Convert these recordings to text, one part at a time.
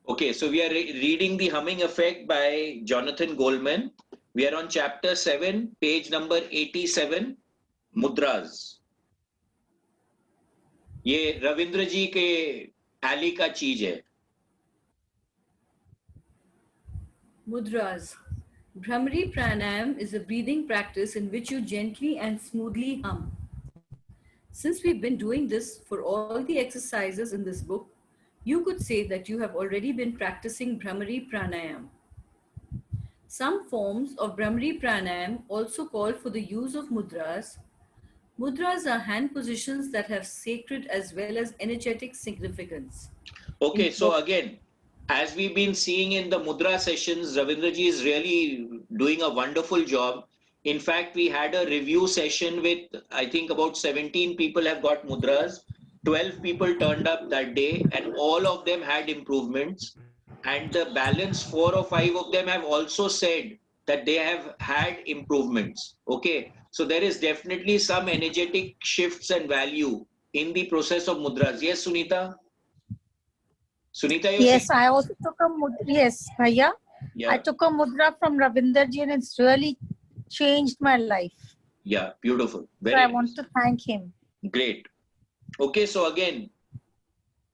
Okay, so we are reading The Humming Effect by Jonathan Goldman. We are on chapter 7, page number 87, Mudras. ये रविंद्र जी के Eli का चीज है. Mudras. Bhramari Pranayam is a breathing practice in which you gently and smoothly hum. Since we've been doing this for all the exercises in this book, you could say that you have already been practicing Bhramari Pranayam. Some forms of Bhramari Pranayam also call for the use of mudras. Mudras are hand positions that have sacred as well as energetic significance. Okay, so again, as we've been seeing in the Mudra sessions, Ravindraji is really doing a wonderful job. In fact, we had a review session with, I think about 17 people have got Mudras. 12 people turned up that day and all of them had improvements. And the balance 4 or 5 of them have also said that they have had improvements. Okay, so there is definitely some energetic shifts and value in the process of Mudras. Yes, Sunita? Sunita, yes, I also took a mudra. Yes, Bhaiya. Yeah. I took a mudra from Ravinder ji and it's really changed my life. Yeah, beautiful. So I want to thank him. Great. Okay, so again,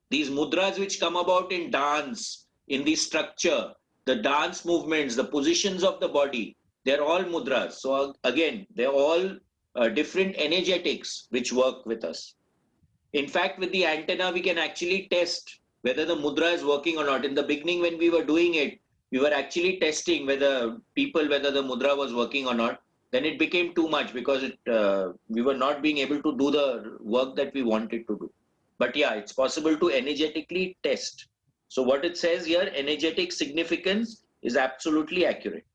these mudras which come about in dance, in the structure, the dance movements, the positions of the body, they're all mudras. So again, they're all different energetics which work with us. In fact, with the antenna, we can actually test whether the mudra is working or not. In the beginning, when we were doing it, we were actually testing whether the mudra was working or not. Then it became too much because we were not being able to do the work that we wanted to do. But yeah, it's possible to energetically test. So what it says here, energetic significance is absolutely accurate.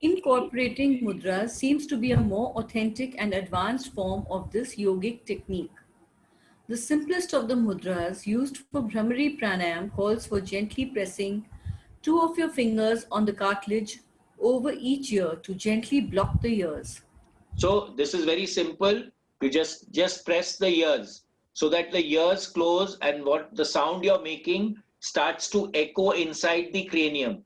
Incorporating mudras seems to be a more authentic and advanced form of this yogic technique. The simplest of the mudras used for Bhramari Pranayam calls for gently pressing 2 of your fingers on the cartilage over each ear to gently block the ears. So this is very simple. You just press the ears so that the ears close and what the sound you're making starts to echo inside the cranium.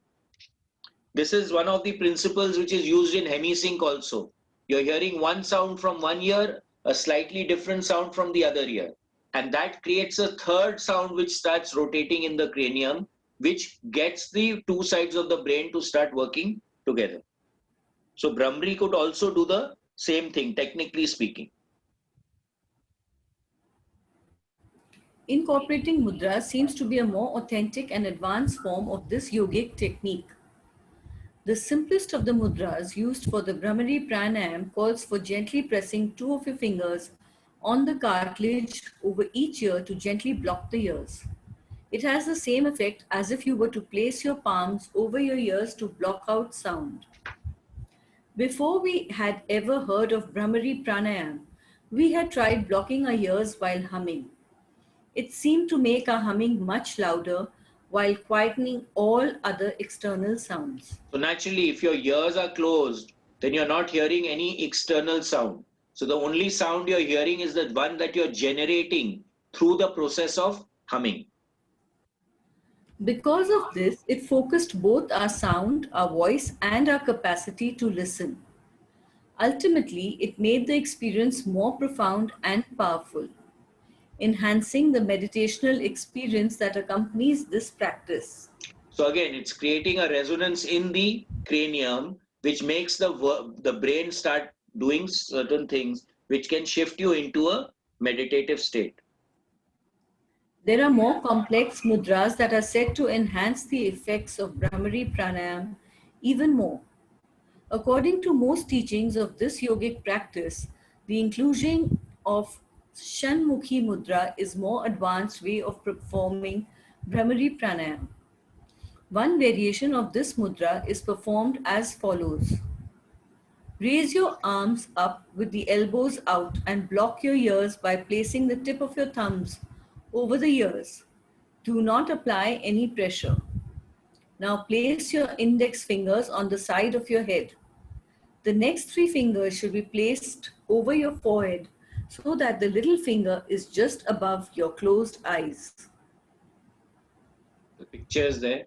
This is one of the principles which is used in hemisync also. You're hearing one sound from one ear, a slightly different sound from the other ear. And that creates a third sound which starts rotating in the cranium, which gets the two sides of the brain to start working together. So Bhramari could also do the same thing, technically speaking. Incorporating mudra seems to be a more authentic and advanced form of this yogic technique. The simplest of the mudras used for the Bhramari Pranayam calls for gently pressing 2 of your fingers on the cartilage over each ear to gently block the ears. It has the same effect as if you were to place your palms over your ears to block out sound. Before we had ever heard of Bhramari Pranayam, we had tried blocking our ears while humming. It seemed to make our humming much louder while quietening all other external sounds. So naturally, if your ears are closed, then you're not hearing any external sound. So the only sound you're hearing is the one that you're generating through the process of humming. Because of this, it focused both our sound, our voice, and our capacity to listen. Ultimately, it made the experience more profound and powerful, enhancing the meditational experience that accompanies this practice. So again, it's creating a resonance in the cranium, which makes the brain start doing certain things, which can shift you into a meditative state. There are more complex mudras that are said to enhance the effects of Bhramari Pranayam even more. According to most teachings of this yogic practice, the inclusion of Shanmukhi Mudra is more advanced way of performing Bhramari Pranayam. One variation of this mudra is performed as follows. Raise your arms up with the elbows out and block your ears by placing the tip of your thumbs over the ears. Do not apply any pressure. Now place your index fingers on the side of your head. The next 3 fingers should be placed over your forehead so that the little finger is just above your closed eyes. The picture is there.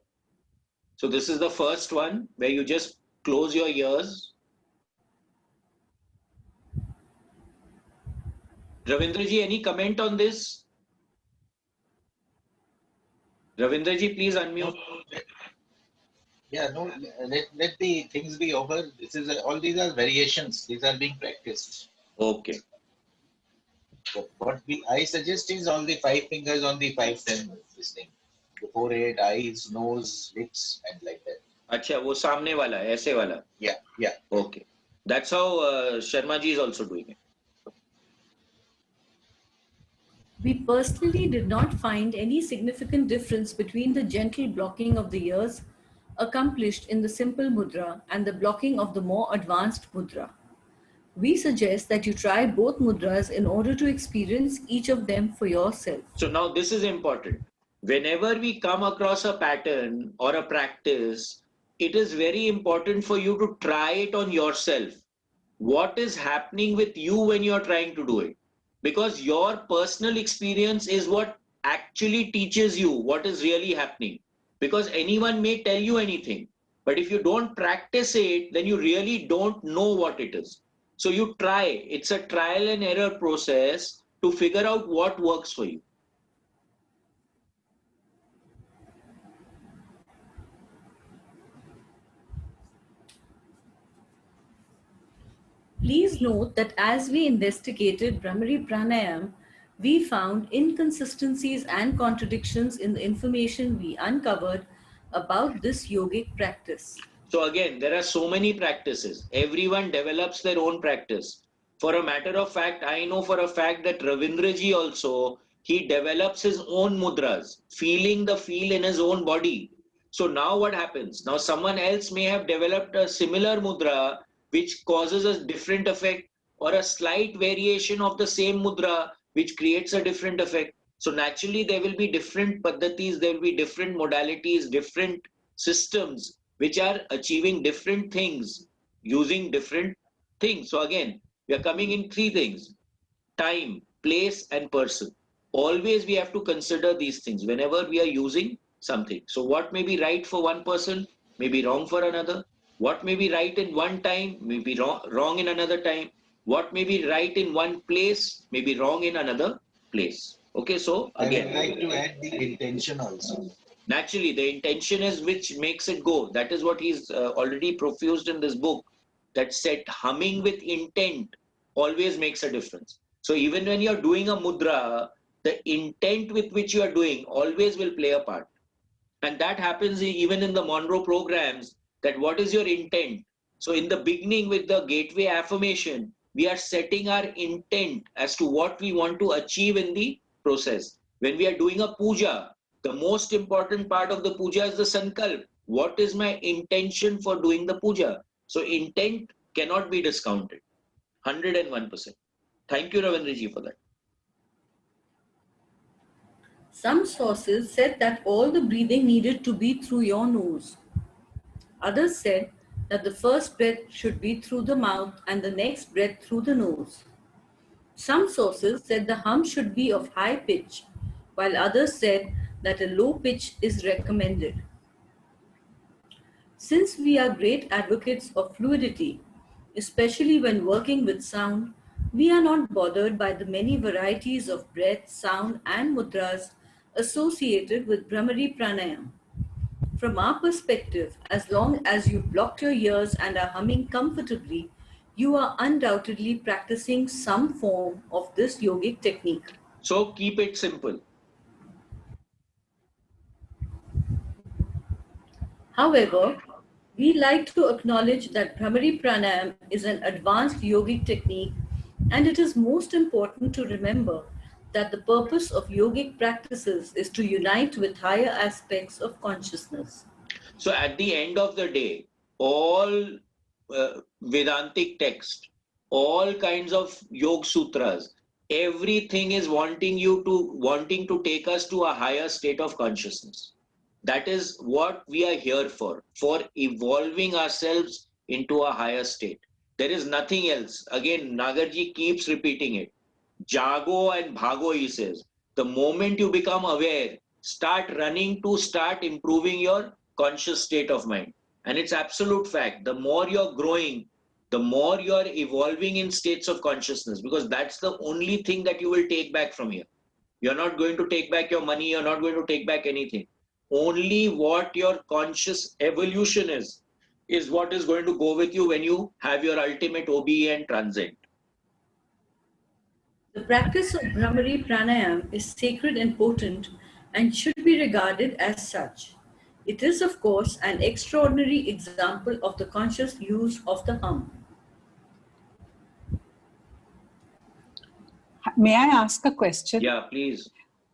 So this is the first one where you just close your ears. Ravindraji, any comment on this? Ravindraji, please unmute. Yeah, no, let the things be over. This is all these are variations. These are being practiced. Okay. So I suggest is all the 5 fingers on the 5 10 this thing. The forehead, eyes, nose, lips, and like that. अच्छा वो सामने वाला ऐसे वाला. Yeah. Okay. That's how Sharma ji is also doing it. We personally did not find any significant difference between the gentle blocking of the ears accomplished in the simple mudra and the blocking of the more advanced mudra. We suggest that you try both mudras in order to experience each of them for yourself. So now this is important. Whenever we come across a pattern or a practice, it is very important for you to try it on yourself. What is happening with you when you are trying to do it? Because your personal experience is what actually teaches you what is really happening. Because anyone may tell you anything, but if you don't practice it, then you really don't know what it is. So you try. It's a trial and error process to figure out what works for you. Please note that as we investigated Brahmari Pranayam, we found inconsistencies and contradictions in the information we uncovered about this yogic practice. So again, there are so many practices. Everyone develops their own practice. For a matter of fact, I know for a fact that Ravindraji also, he develops his own mudras, feeling the feel in his own body. So now what happens? Now someone else may have developed a similar mudra which causes a different effect, or a slight variation of the same mudra which creates a different effect. So naturally there will be different paddhatis, there will be different modalities, different systems which are achieving different things using different things. So again, we are coming in three things: time, place, and person. Always we have to consider these things whenever we are using something. So what may be right for one person may be wrong for another. What may be right in one time may be wrong in another time. What may be right in one place may be wrong in another place. Okay, so I again, would like to add the intention also. naturally the intention is which makes it go. That is what he's already profused in this book, that set humming with intent always makes a difference. So even when you're doing a mudra, the intent with which you are doing always will play a part. And that happens even in the Monroe programs, that what is your intent. So in the beginning with the gateway affirmation, we are setting our intent as to what we want to achieve in the process. When we are doing a puja, the most important part of the puja is the sankalp. What is my intention for doing the puja? So intent cannot be discounted. 101%. Thank you, Ravindraji, for that. Some sources said that all the breathing needed to be through your nose. Others said that the first breath should be through the mouth and the next breath through the nose. Some sources said the hum should be of high pitch, while others said that a low pitch is recommended. Since we are great advocates of fluidity, especially when working with sound, we are not bothered by the many varieties of breath, sound, and mudras associated with Brahmari Pranayam. From our perspective, as long as you've blocked your ears and are humming comfortably, you are undoubtedly practicing some form of this yogic technique. So keep it simple. However, we like to acknowledge that Brahmari Pranayam is an advanced yogic technique, and it is most important to remember that the purpose of yogic practices is to unite with higher aspects of consciousness. So at the end of the day, all Vedantic text, all kinds of Yoga Sutras, everything is wanting to take us to a higher state of consciousness. That is what we are here for evolving ourselves into a higher state. There is nothing else. Again, Nagarji keeps repeating it. Jago and bhago, he says. The moment you become aware, start running to start improving your conscious state of mind. And it's absolute fact. The more you're growing, the more you're evolving in states of consciousness, because that's the only thing that you will take back from here. You're not going to take back your money. You're not going to take back anything. Only what your conscious evolution is what is going to go with you when you have your ultimate OBE and transcend. The practice of Brahmari Pranayam is sacred and potent and should be regarded as such. It is, of course, an extraordinary example of the conscious use of the hum. May I ask a question? Yeah, please.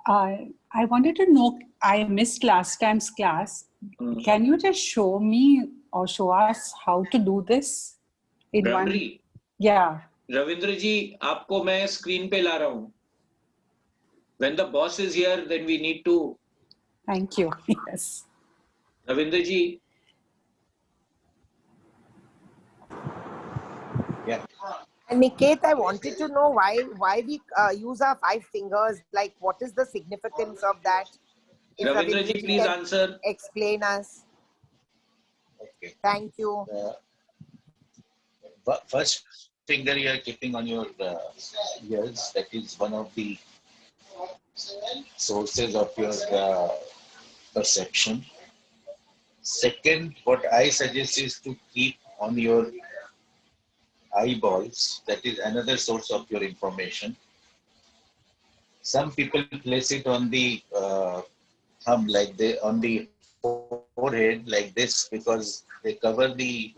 I wanted to know, I missed last time's class. Can you just show me or show us how to do this? In one? Brahmari. Yeah. Ravindra जी, आपको मैं screen पे ला रहा हूँ. When the boss is here, then we need to. Thank you. Yes. Ravindra ji. Yeah. And Niket, I wanted to know why we use our 5 fingers. Like, what is the significance of that? If Ravindra ji, please can answer. Explain us. Okay. Thank you. First finger you are keeping on your ears. That is one of the sources of your perception. Second, what I suggest is to keep on your eyeballs. That is another source of your information. Some people place it on the thumb, like on the forehead, like this, because they cover the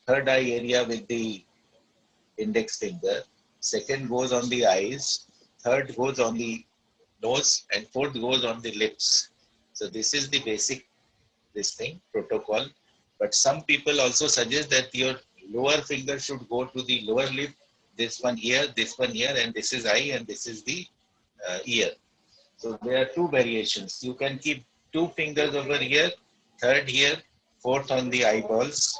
third eye area with the index finger. Second goes on the eyes. Third goes on the nose, and fourth goes on the lips. So this is the basic protocol. But some people also suggest that your lower finger should go to the lower lip, this one here, and this is eye, and this is the ear. So there are 2 variations. You can keep 2 fingers over here, third here, fourth on the eyeballs,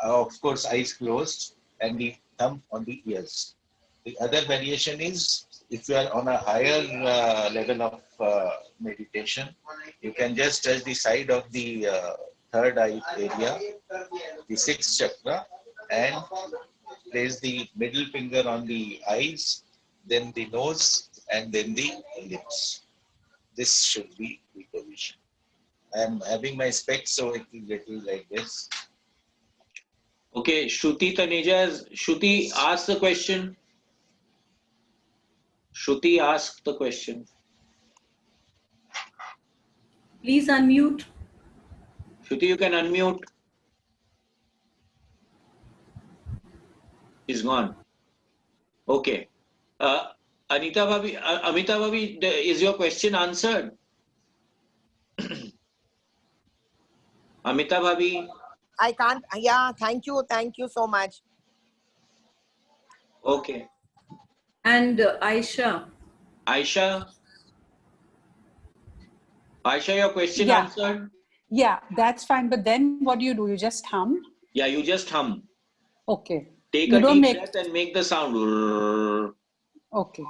of course eyes closed, and the thumb on the ears. The other variation is, if you are on a higher level of meditation, you can just touch the side of the third eye area, the 6th chakra, and place the middle finger on the eyes, then the nose, and then the lips. This should be the position. I am having my specs, so it will get like this. Okay, Shruti Taneja, Shruti, ask the question. Shruti, ask the question. Please unmute. Shruti, you can unmute. She's gone. Okay. Anita Bhabi, Amita Bhabi, is your question answered? Amita Bhabi. I can't. Yeah, thank you. Thank you so much. Okay. And Aisha. Aisha, your question Yeah. answered? Yeah, that's fine. But then what do? You just hum? Yeah, you just hum. Okay. Take You a don't deep make- breath and make the sound. Okay.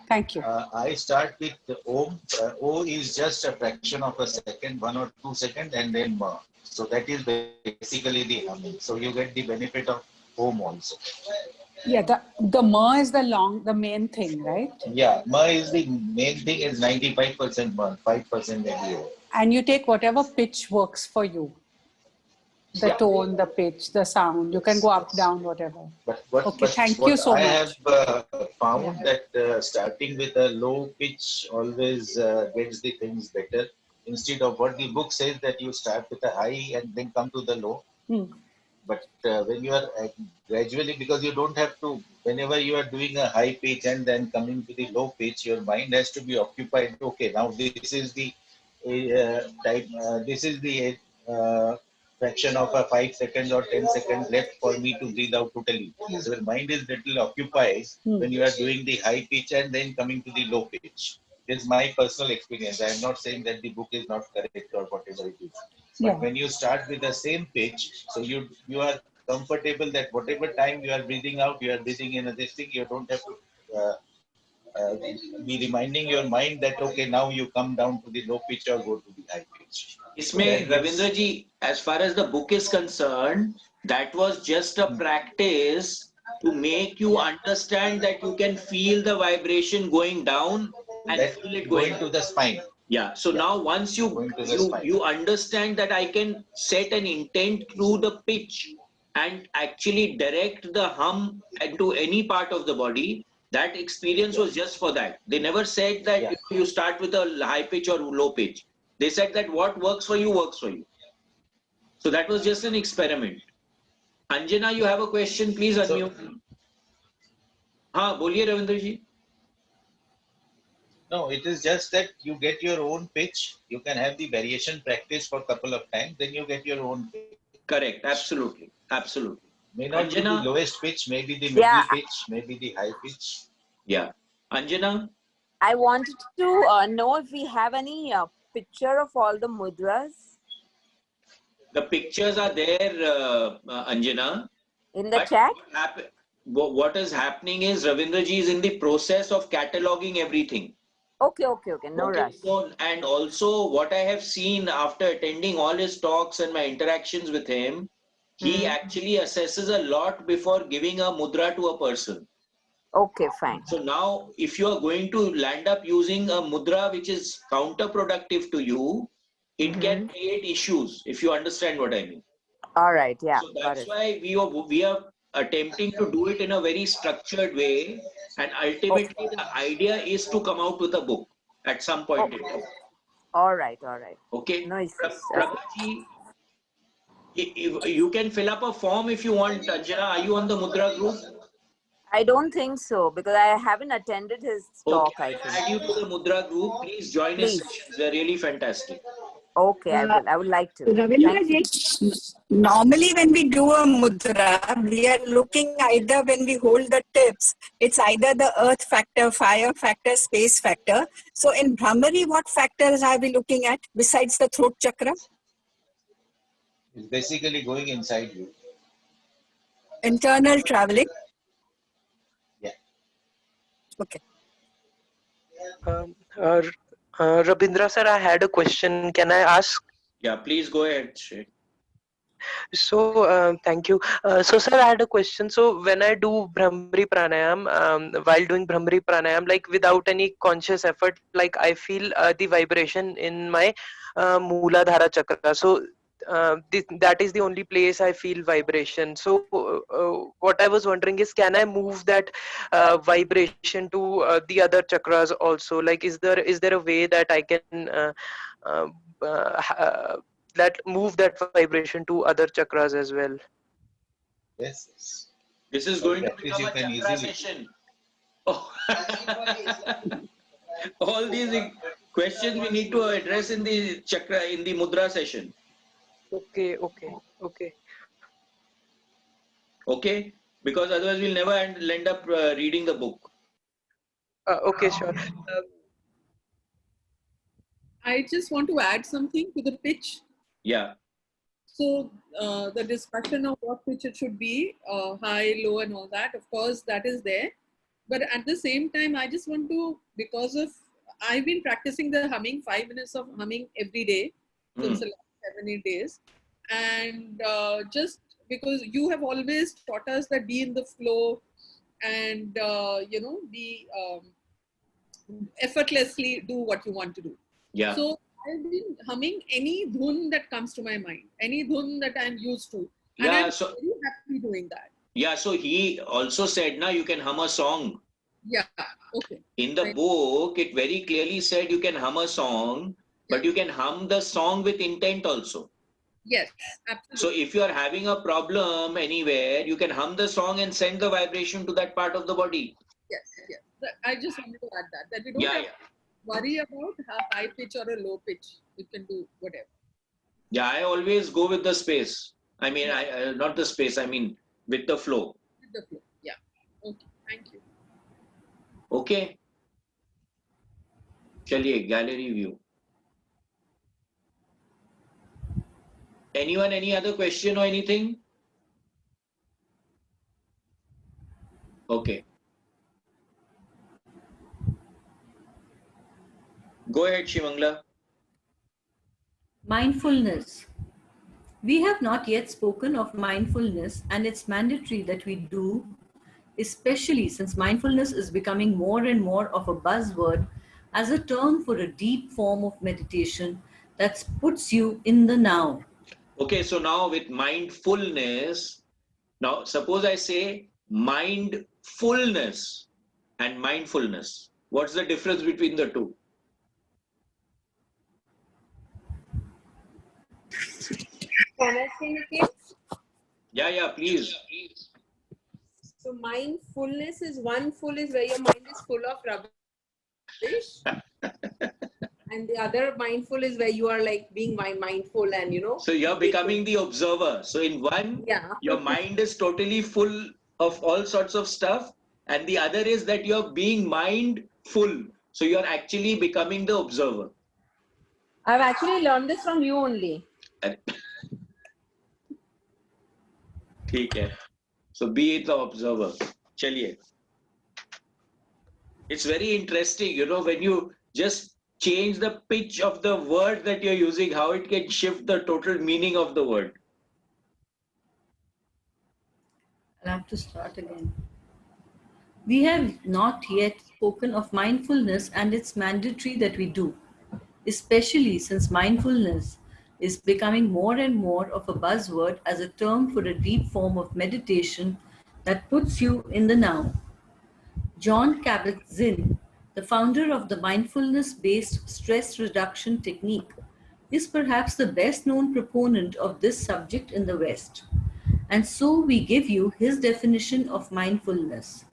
Thank you. I start with the Om. O is just a fraction of a second, 1 or 2 seconds, and then Ma. So that is basically the humming. So you get the benefit of Om also. Yeah, the ma is the main thing, right? Yeah, Ma is the main thing, is 95% Ma, 5% maybe O. And you take whatever pitch works for you. The Yeah. tone, the pitch, the sound. You can go up, down, whatever. Okay, thank you so I much. have found that starting with a low pitch always gets the things better. Instead of what the book says, that you start with a high and then come to the low. But when you are gradually, because you don't have to, whenever you are doing a high pitch and then coming to the low pitch, your mind has to be occupied. Okay, now this is the fraction of a 5 seconds or 10 seconds left for me to breathe out totally. So your mind is little occupied when you are doing the high pitch and then coming to the low pitch. This is my personal experience. I am not saying that the book is not correct or whatever it is. But when you start with the same pitch, so you are comfortable that whatever time you are breathing out, you are breathing in this thing, you don't have to be reminding your mind that, okay, now you come down to the low pitch or go to the high pitch. Isme, Ravindra ji, as far as the book is concerned, that was just a practice to make you understand that you can feel the vibration going down and That feel it going going to up. the spine. Yeah. So now once Going to the spine. you understand that I can set an intent through the pitch and actually direct the hum into any part of the body, that experience was just for that. They never said that Yeah. you start with a high pitch or low pitch. They said that what works for you works for you. So that was just an experiment. Anjana, you have a question, please unmute. हाँ बोलिए रविंद्र जी. No, it is just that you get your own pitch. You can have the variation practice for a couple of times, then you get your own pitch. Correct, absolutely, absolutely. May not be Anjana? the lowest pitch, maybe the middle Yeah. pitch, maybe the high pitch. Yeah. Anjana, I wanted to know if we have any picture of all the mudras the pictures are there, Anjana. in the But chat. what is happening is Ravindra ji is in the process of cataloging everything. Okay. No Okay, rush. so, and also what I have seen after attending all his talks and my interactions with him, he actually assesses a lot before giving a mudra to a person. Okay, fine. So now, if you are going to land up using a mudra which is counterproductive to you, it can create issues, if you understand what I mean. All right. Yeah. So Got that's it. why we are attempting to do it in a very structured way, and ultimately the idea is to come out with a book at some point in time. All right. Okay. No issues. Prabhaji, you can fill up a form if you want. Anjana, are you on the Mudra group? I don't think so because I haven't attended his talk. Okay, I I'll add you think. to the Mudra group. Please join his Please. sessions. They're really fantastic. Okay, I would like to. Ravindra Thank you. ji, normally when we do a mudra, we are looking either when we hold the tips, it's either the earth factor, fire factor, space factor. So in Brahmari, what factors are we looking at besides the throat chakra? It's basically going inside you. Internal traveling. Yeah. Okay. Rabindra sir, I had a question. Can I ask? Yeah, please go ahead, Shrey. So, thank you. So, sir, I had a question. So, when I do Brahmari Pranayam, while doing Brahmari Pranayam, like without any conscious effort, like I feel the vibration in my Mooladhara Chakra. So, that is the only place I feel vibration. So, what I was wondering is, can I move that vibration to the other chakras also? Like, is there a way that I can uh, that move that vibration to other chakras as well? Yes. This is For going to practice, become you a can chakra easily. session. Oh. All these questions we need to address in the chakra, in the mudra session. Okay. Okay? Because otherwise we'll never end up reading the book. Okay, sure. I just want to add something to the pitch. Yeah. So the discussion of what pitch it should be, high, low and all that, of course, that is there. But at the same time, I just want to, because of, I've been practicing the humming, 5 minutes of humming every day since the last 7-8 days. And just because you have always taught us that be in the flow and, be effortlessly do what you want to do. Yeah. So I've been humming any dhun that comes to my mind, any dhun that I'm used to. And Yeah, I'm so very happy doing that. yeah, so he also said now you can hum a song. Yeah, okay. In the book, it very clearly said you can hum a song, but you can hum the song with intent also. Yes, absolutely. So if you are having a problem anywhere, you can hum the song and send the vibration to that part of the body. Yes. I just wanted to add that we don't Yeah, have yeah. to worry about a high pitch or a low pitch. You can do whatever. Yeah, I always go with the space. I mean, I not the space, I mean with the flow. With the flow. Yeah. Okay. Thank you. Okay. Chaliye, gallery view. Anyone, any other question or anything? Okay. Go ahead, Shivangla. Mindfulness. We have not yet spoken of mindfulness, and it's mandatory that we do, especially since mindfulness is becoming more and more of a buzzword as a term for a deep form of meditation that puts you in the now. Okay, so now with mindfulness, now suppose I say mindfulness and mindfulness. What's the difference between the two? Can I say Nikhil? Yeah, please. So mindfulness is one full is where your mind is full of rubbish. And the other mindful is where you are like being mindful and So you're becoming the observer. So in one, yeah. your mind is totally full of all sorts of stuff, and the other is that you're being mindful. So you're actually becoming the observer. I've actually learned this from you only. ठीक है. So be the observer. Chaliye. It's very interesting, when you just change the pitch of the word that you're using, how it can shift the total meaning of the word. I'll have to start again. We have not yet spoken of mindfulness, and it's mandatory that we do, especially since mindfulness is becoming more and more of a buzzword as a term for a deep form of meditation that puts you in the now. Jon Kabat-Zinn, the founder of the mindfulness-based stress reduction technique, is perhaps the best known proponent of this subject in the West. And so we give you his definition of mindfulness: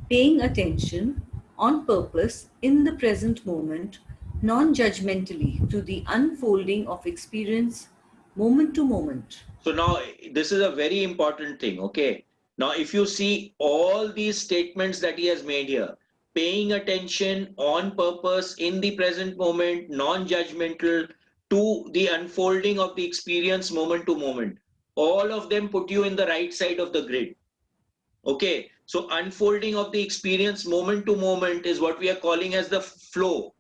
paying attention on purpose in the present moment, non-judgmentally to the unfolding of experience moment to moment. So now this is a very important thing, okay? Now if you see all these statements that he has made here, paying attention on purpose in the present moment, non-judgmental to the unfolding of the experience moment to moment, all of them put you in the right side of the grid. Okay, so unfolding of the experience moment to moment is what we are calling as the flow.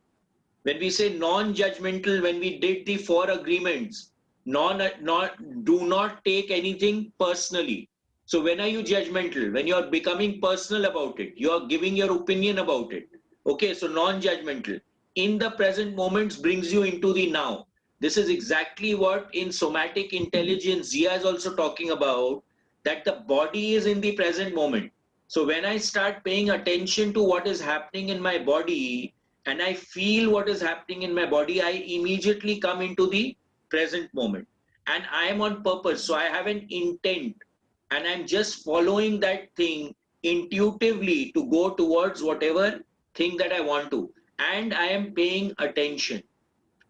When we say non-judgmental, when we did the 4 agreements, do not take anything personally. So when are you judgmental? When you are becoming personal about it, you are giving your opinion about it. Okay, so non-judgmental. In the present moments brings you into the now. This is exactly what in somatic intelligence Zia is also talking about, that the body is in the present moment. So when I start paying attention to what is happening in my body and I feel what is happening in my body, I immediately come into the present moment. And I am on purpose. So I have an intent and I'm just following that thing intuitively to go towards whatever thing that I want to. And I am paying attention.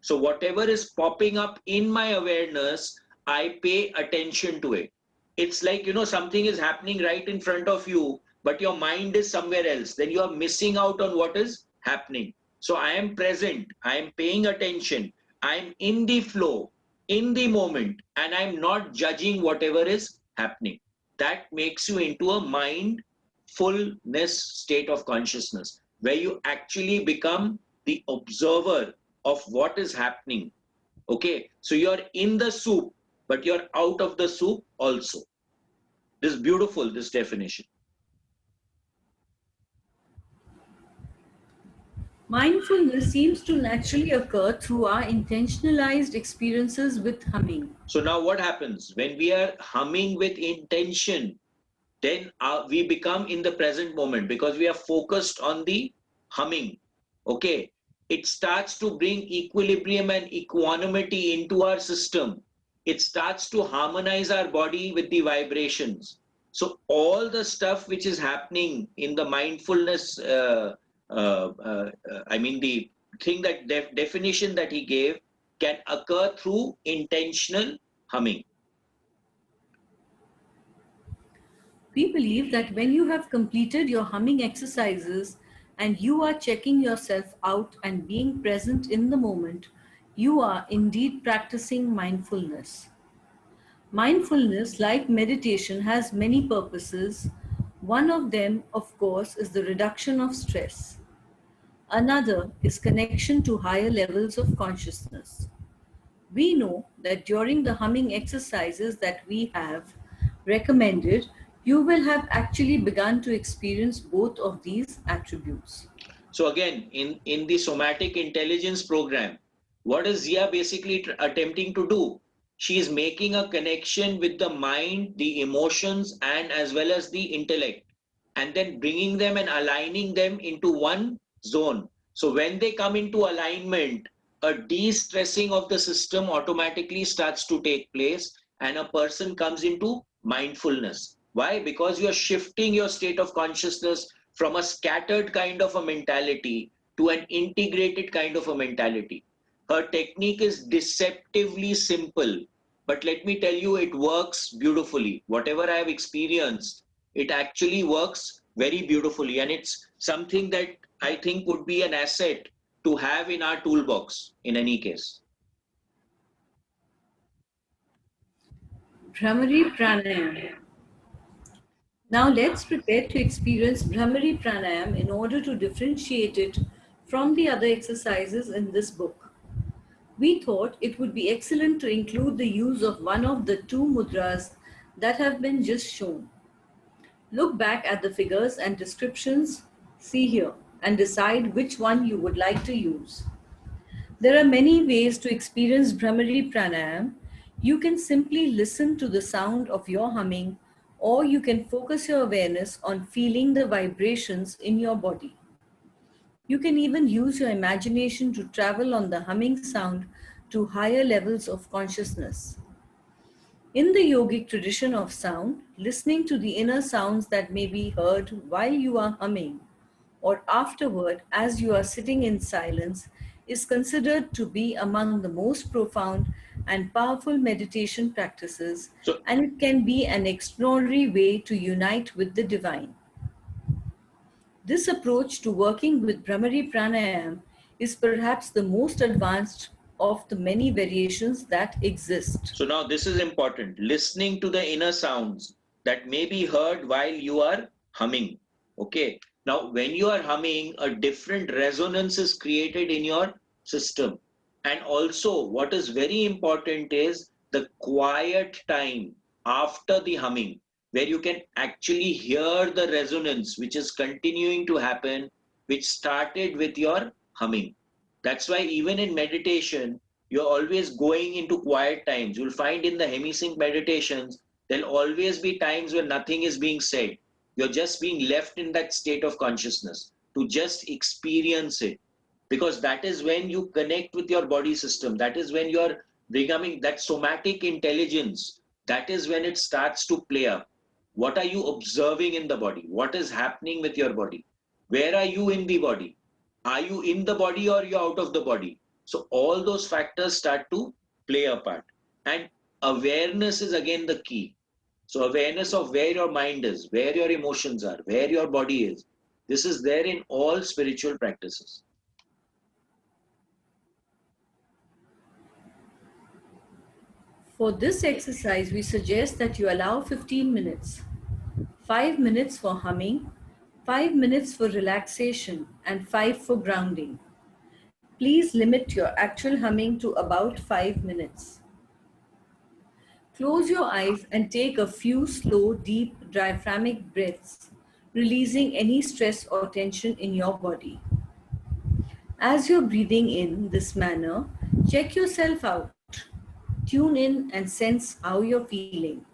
So whatever is popping up in my awareness, I pay attention to it. It's like, something is happening right in front of you, but your mind is somewhere else. Then you are missing out on what is happening. So I am present, I am paying attention, I am in the flow, in the moment, and I'm not judging whatever is happening. That makes you into a mindfulness state of consciousness, where you actually become the observer of what is happening. Okay, so you're in the soup, but you're out of the soup also. This is beautiful, this definition. Mindfulness seems to naturally occur through our intentionalized experiences with humming. So now what happens? When we are humming with intention, then we become in the present moment because we are focused on the humming. Okay, it starts to bring equilibrium and equanimity into our system. It starts to harmonize our body with the vibrations. So all the stuff which is happening in the mindfulness, the thing that definition that he gave can occur through intentional humming. We believe that when you have completed your humming exercises and you are checking yourself out and being present in the moment, you are indeed practicing mindfulness. Mindfulness, like meditation, has many purposes. One of them, of course, is the reduction of stress. Another is connection to higher levels of consciousness. We know that during the humming exercises that we have recommended, you will have actually begun to experience both of these attributes. So again, in the somatic intelligence program, what is Zia basically attempting to do? She is making a connection with the mind, the emotions, and as well as the intellect, and then bringing them and aligning them into one zone. So when they come into alignment, a de-stressing of the system automatically starts to take place, and a person comes into mindfulness. Why? Because you are shifting your state of consciousness from a scattered kind of a mentality to an integrated kind of a mentality. Her technique is deceptively simple, but let me tell you, it works beautifully. Whatever I have experienced, it actually works very beautifully, and it's something that I think would be an asset to have in our toolbox in any case. Bhramari Pranayam. Now let's prepare to experience Bhramari Pranayam in order to differentiate it from the other exercises in this book. We thought it would be excellent to include the use of one of the two mudras that have been just shown. Look back at the figures and descriptions, see here, and decide which one you would like to use. There are many ways to experience Bhramari Pranayam. You can simply listen to the sound of your humming, or you can focus your awareness on feeling the vibrations in your body. You can even use your imagination to travel on the humming sound to higher levels of consciousness. In the yogic tradition of sound, listening to the inner sounds that may be heard while you are humming or afterward as you are sitting in silence is considered to be among the most profound and powerful meditation practices, and it can be an extraordinary way to unite with the divine. This approach to working with Bhramari Pranayam is perhaps the most advanced of the many variations that exist. So now this is important. Listening to the inner sounds that may be heard while you are humming. Okay. Now, when you are humming, a different resonance is created in your system. And also, what is very important is the quiet time after the humming, where you can actually hear the resonance which is continuing to happen, which started with your humming. That's why even in meditation, you're always going into quiet times. You'll find in the hemisync meditations, there'll always be times when nothing is being said. You're just being left in that state of consciousness to just experience it. Because that is when you connect with your body system. That is when you're becoming that somatic intelligence. That is when it starts to play up. What are you observing in the body? What is happening with your body? Where are you in the body? Are you in the body or you're out of the body? So all those factors start to play a part. And awareness is again the key. So awareness of where your mind is, where your emotions are, where your body is. This is there in all spiritual practices. For this exercise, we suggest that you allow 15 minutes. 5 minutes for humming, 5 minutes for relaxation, and 5 for grounding. Please limit your actual humming to about 5 minutes. Close your eyes and take a few slow, deep diaphragmatic breaths, releasing any stress or tension in your body. As you're breathing in this manner, check yourself out. Tune in and sense how you're feeling.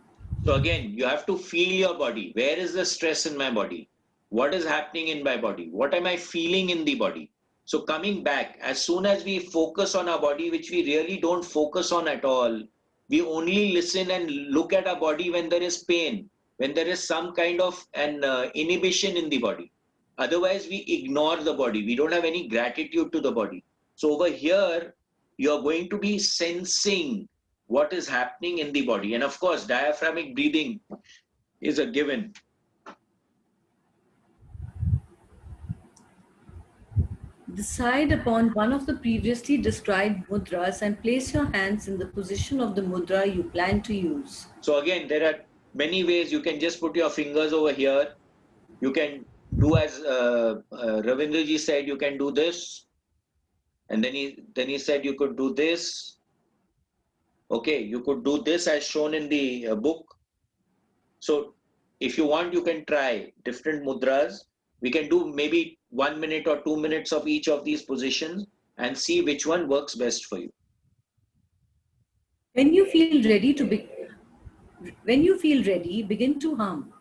So again, you have to feel your body. Where is the stress in my body? What is happening in my body? What am I feeling in the body? So coming back, as soon as we focus on our body, which we really don't focus on at all, we only listen and look at our body when there is pain, when there is some kind of an inhibition in the body. Otherwise, we ignore the body. We don't have any gratitude to the body. So over here, you're going to be sensing what is happening in the body. And of course, diaphragmatic breathing is a given. Decide upon one of the previously described mudras and place your hands in the position of the mudra you plan to use. So again, there are many ways. You can just put your fingers over here. You can do as Ravindraji said, you can do this. And then he said you could do this. Okay, you could do this as shown in the book. So if you want, you can try different mudras. We can do maybe 1 minute or 2 minutes of each of these positions and see which one works best for you. When you feel ready, begin to hum,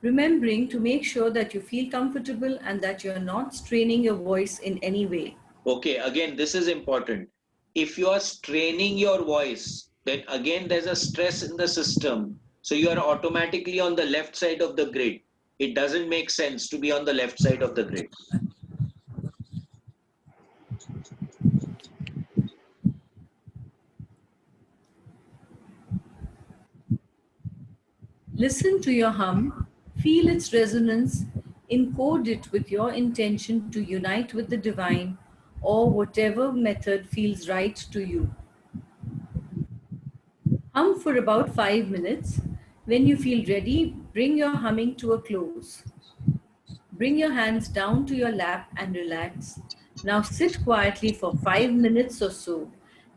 remembering to make sure that you feel comfortable and that you're not straining your voice in any way. Okay, again, this is important. If you are straining your voice, then again there's a stress in the system. So you are automatically on the left side of the grid. It doesn't make sense to be on the left side of the grid. Listen to your hum, feel its resonance, encode it with your intention to unite with the divine or whatever method feels right to you. Hum for about 5 minutes. When you feel ready, bring your humming to a close. Bring your hands down to your lap and relax. Now sit quietly for 5 minutes or so,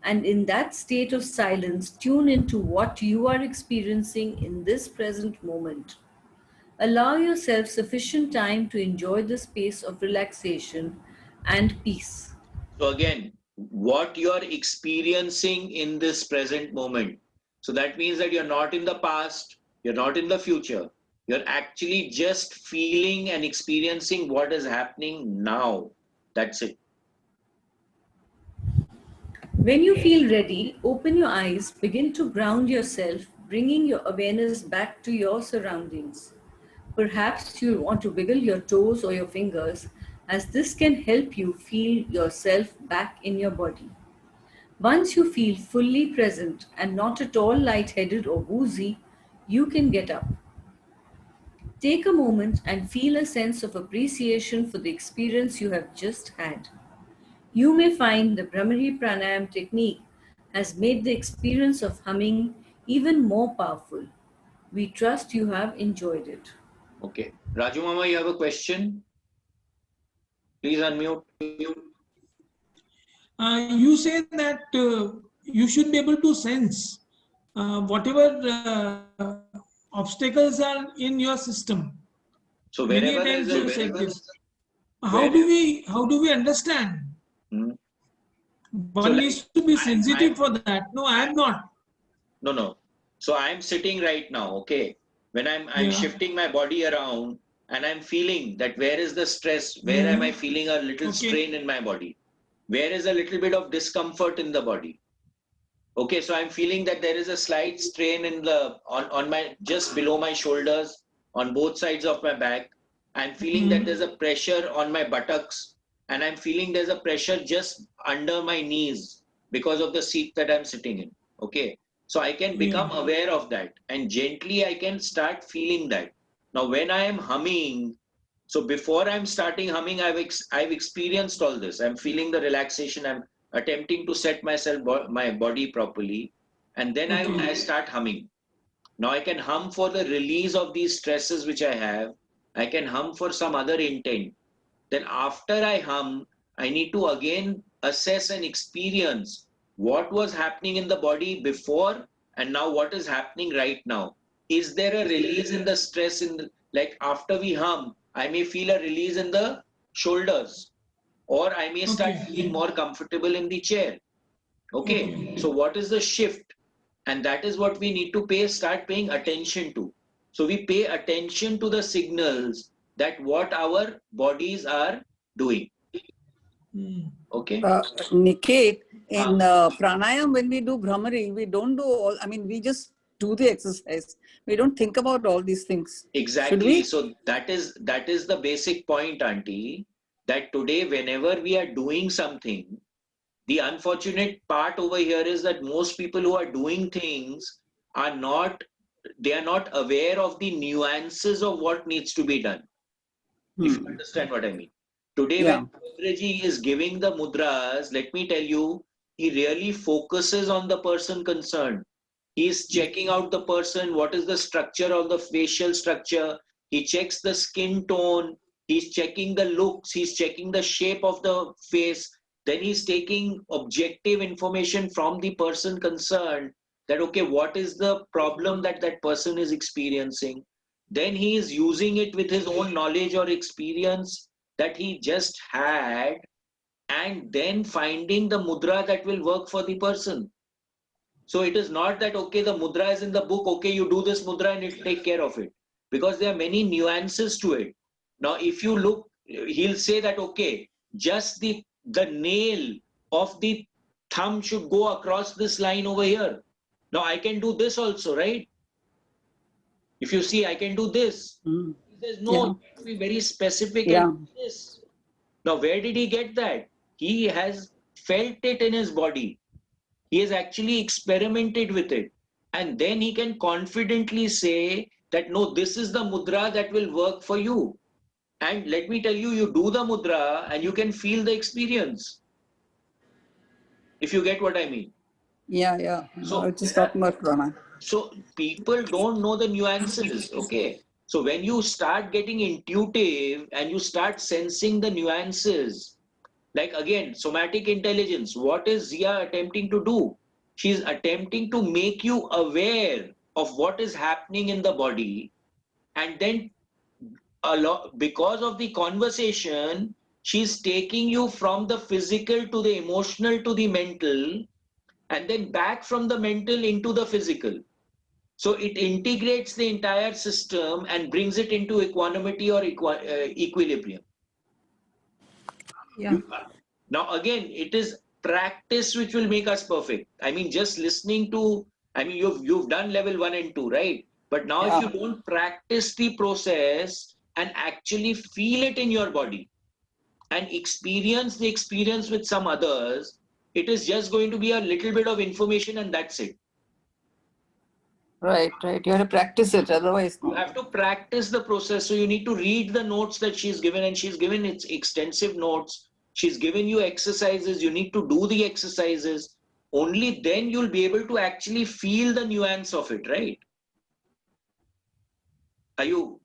and in that state of silence, tune into what you are experiencing in this present moment. Allow yourself sufficient time to enjoy the space of relaxation and peace. So again, what you are experiencing in this present moment. So that means that you're not in the past, you're not in the future. You're actually just feeling and experiencing what is happening now. That's it. When you feel ready, open your eyes, begin to ground yourself, bringing your awareness back to your surroundings. Perhaps you want to wiggle your toes or your fingers, as this can help you feel yourself back in your body. Once you feel fully present and not at all lightheaded or woozy, you can get up. Take a moment and feel a sense of appreciation for the experience you have just had. You may find the Bhramari Pranayam technique has made the experience of humming even more powerful. We trust you have enjoyed it. Okay. Raju Mama, you have a question? Please unmute. You say that you should be able to sense whatever obstacles are in your system. So Many wherever times there you is said a, this. How do we understand? One So, like, needs to be sensitive I'm- for that. No, I am not. No. So I'm sitting right now, okay? When I'm Yeah. shifting my body around and I'm feeling that where is the stress? Where am I feeling a little strain in my body? Where is a little bit of discomfort in the body? Okay, so I'm feeling that there is a slight strain in the on my just below my shoulders, on both sides of my back. I'm feeling that there's a pressure on my buttocks, and I'm feeling there's a pressure just under my knees because of the seat that I'm sitting in. Okay, so I can become aware of that, and gently I can start feeling that. Now, when I am humming, so before I'm starting humming, I've experienced all this. I'm feeling the relaxation. I'm attempting to set my body properly, and then I start humming. Now I can hum for the release of these stresses which I have. I can hum for some other intent. Then after I hum, I need to again assess and experience what was happening in the body before and now what is happening right now. Is there a release in the stress like after we hum, I may feel a release in the shoulders, or I may start feeling more comfortable in the chair. Okay. So what is the shift? And that is what we need to start paying attention to. So we pay attention to the signals that what our bodies are doing. Okay. Niket, in pranayam, when we do Bhramari, we don't do all, I mean, we just do the exercise. We don't think about all these things. Exactly. So that is the basic point, Auntie, that today, whenever we are doing something, the unfortunate part over here is that most people who are doing things are not aware of the nuances of what needs to be done. If you understand what I mean. Today, when Ravindraji is giving the mudras, let me tell you, he really focuses on the person concerned. He is checking out the person, what is the structure of the facial structure. He checks the skin tone. He's checking the looks, he's checking the shape of the face. Then he's taking objective information from the person concerned that, okay, what is the problem that that person is experiencing? Then he is using it with his own knowledge or experience that he just had, and then finding the mudra that will work for the person. So it is not that, okay, the mudra is in the book, okay, you do this mudra and it'll take care of it. Because there are many nuances to it. Now, if you look, he'll say that, okay, just the nail of the thumb should go across this line over here. Now, I can do this also, right? If you see, I can do this. Mm. He says, no, you have to be very specific Yeah. and do this. Now, where did he get that? He has felt it in his body. He has actually experimented with it. And then he can confidently say that, no, this is the mudra that will work for you. And let me tell you, you do the mudra and you can feel the experience. If you get what I mean. Yeah, yeah. So, I was just talking about prana. So people don't know the nuances, okay? So when you start getting intuitive and you start sensing the nuances, like again, somatic intelligence, what is Zia attempting to do? She's attempting to make you aware of what is happening in the body, and then because of the conversation, she's taking you from the physical to the emotional to the mental, and then back from the mental into the physical. So it integrates the entire system and brings it into equanimity or equilibrium. Yeah. Now again, it is practice which will make us perfect. I mean, just listening to, I mean, you've done level 1 and 2, right? But now if you don't practice the process and actually feel it in your body and experience the experience with some others, it is just going to be a little bit of information and that's it. Right, right. You have to practice it, otherwise. You have to practice the process. So you need to read the notes that she's given, and she's given its extensive notes. She's given you exercises. You need to do the exercises. Only then you'll be able to actually feel the nuance of it, right? Are you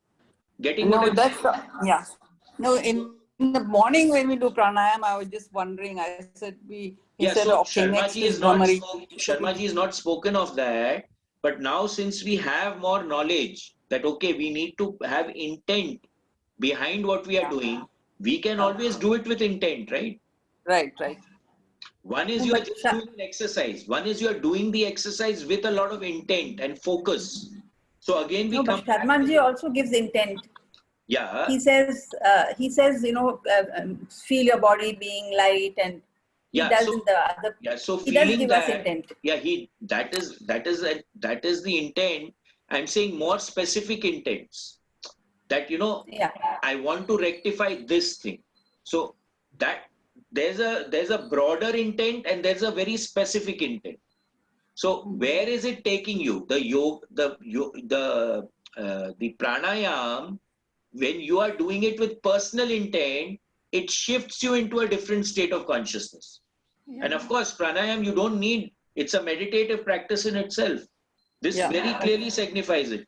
getting what I'm saying? Yeah. No, in the morning when we do pranayama, I was just wondering, I said he said, so okay, next Sharmaji is is not Brahmari. Sharmaji is not spoken of that. But now, since we have more knowledge that, okay, we need to have intent behind what we are doing, we can always do it with intent, right? Right, right. One is you are just doing an exercise. One is you are doing the exercise with a lot of intent and focus. So again, we come. But Sharmaji also gives intent. Yeah. He says, feel your body being light, and he does in the other. Yeah, so he does feeling give that, us intent. Yeah, that is the intent. I'm saying more specific intents. That I want to rectify this thing. So that there's a broader intent and there's a very specific intent. So where is it taking you? The pranayam, when you are doing it with personal intent, it shifts you into a different state of consciousness. Yeah. And of course, pranayam, you don't need, it's a meditative practice in itself. This very clearly signifies it.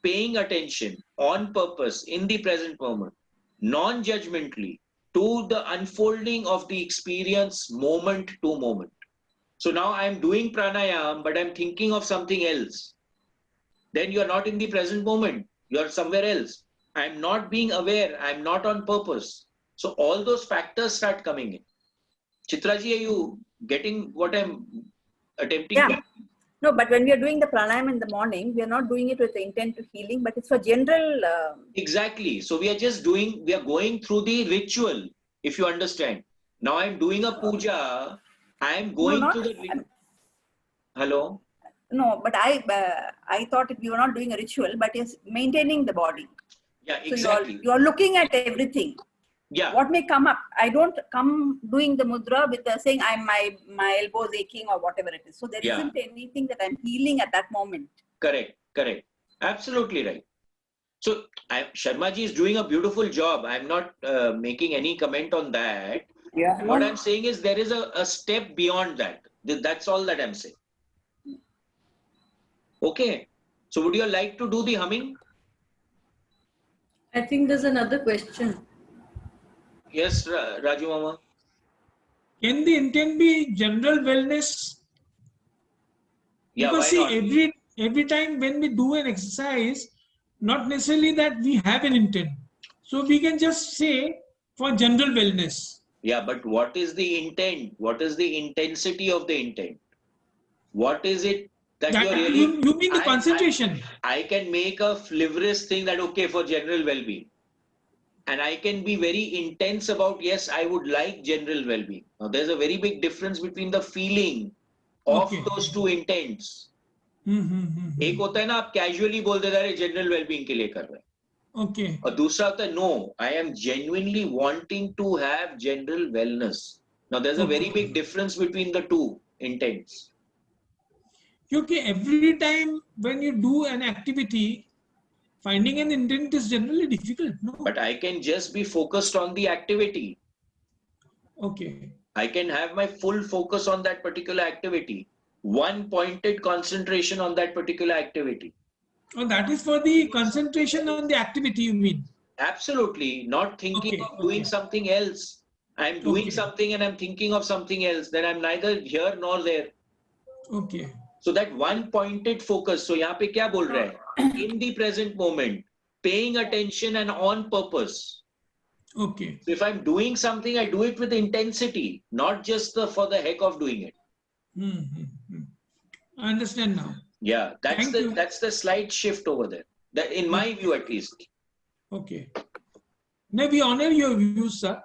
Paying attention on purpose in the present moment, non-judgmentally, to the unfolding of the experience moment to moment. So now I'm doing pranayam, but I'm thinking of something else. Then you're not in the present moment. You're somewhere else. I'm not being aware. I'm not on purpose. So all those factors start coming in. Chitraji, are you getting what I'm attempting to? No, but when we are doing the pranayam in the morning, we are not doing it with the intent to healing, but it's for general. Exactly. So we are going through the ritual, if you understand. Now I'm doing a puja. I'm going through the. Hello? No, but I thought we were not doing a ritual, but it's maintaining the body. Yeah, exactly. So you're looking at everything. Yeah. What may come up? I don't come doing the mudra with saying my elbow is aching or whatever it is. So there isn't anything that I'm healing at that moment. Correct. Absolutely right. So Sharmaji is doing a beautiful job. I'm not making any comment on that. Yeah. What I'm saying is there is a step beyond that. That's all that I'm saying. Okay. So would you like to do the humming? I think there's another question. Yes, Raju Mama. Can the intent be general wellness? Yeah, Because why see, not? every time when we do an exercise, not necessarily that we have an intent. So we can just say for general wellness. Yeah, but what is the intent? What is the intensity of the intent? What is it that That you're really? you mean the concentration? I can make a frivolous thing that okay for general well-being, and I can be very intense about yes, I would like general well-being. Now there's a very big difference between the feeling of Okay. those two intents. हम्म एक होता है ना आप casually बोल देते हैं general wellbeing के लिए कर रहे हैं, Okay. और दूसरा होता है no, I am genuinely wanting to have general wellness. Now there's a very big difference between the two intents. क्योंकि every time when you do an activity, finding an intent is generally difficult. No. But I can just be focused on the activity. Okay. I can have my full focus on that particular activity. One pointed concentration on that particular activity. Oh, that is for the concentration on the activity, you mean? Absolutely. Not thinking Okay, of doing something else. I'm doing something and I'm thinking of something else. Then I'm neither here nor there. Okay. So that one pointed focus. So यहाँ पे क्या बोल रहा है? In the present moment, paying attention and on purpose. Okay. So if I'm doing something, I do it with intensity, not just for the heck of doing it. I understand now. Yeah, that's the slight shift over there. That in my view at least. Okay. May we honor your views, sir?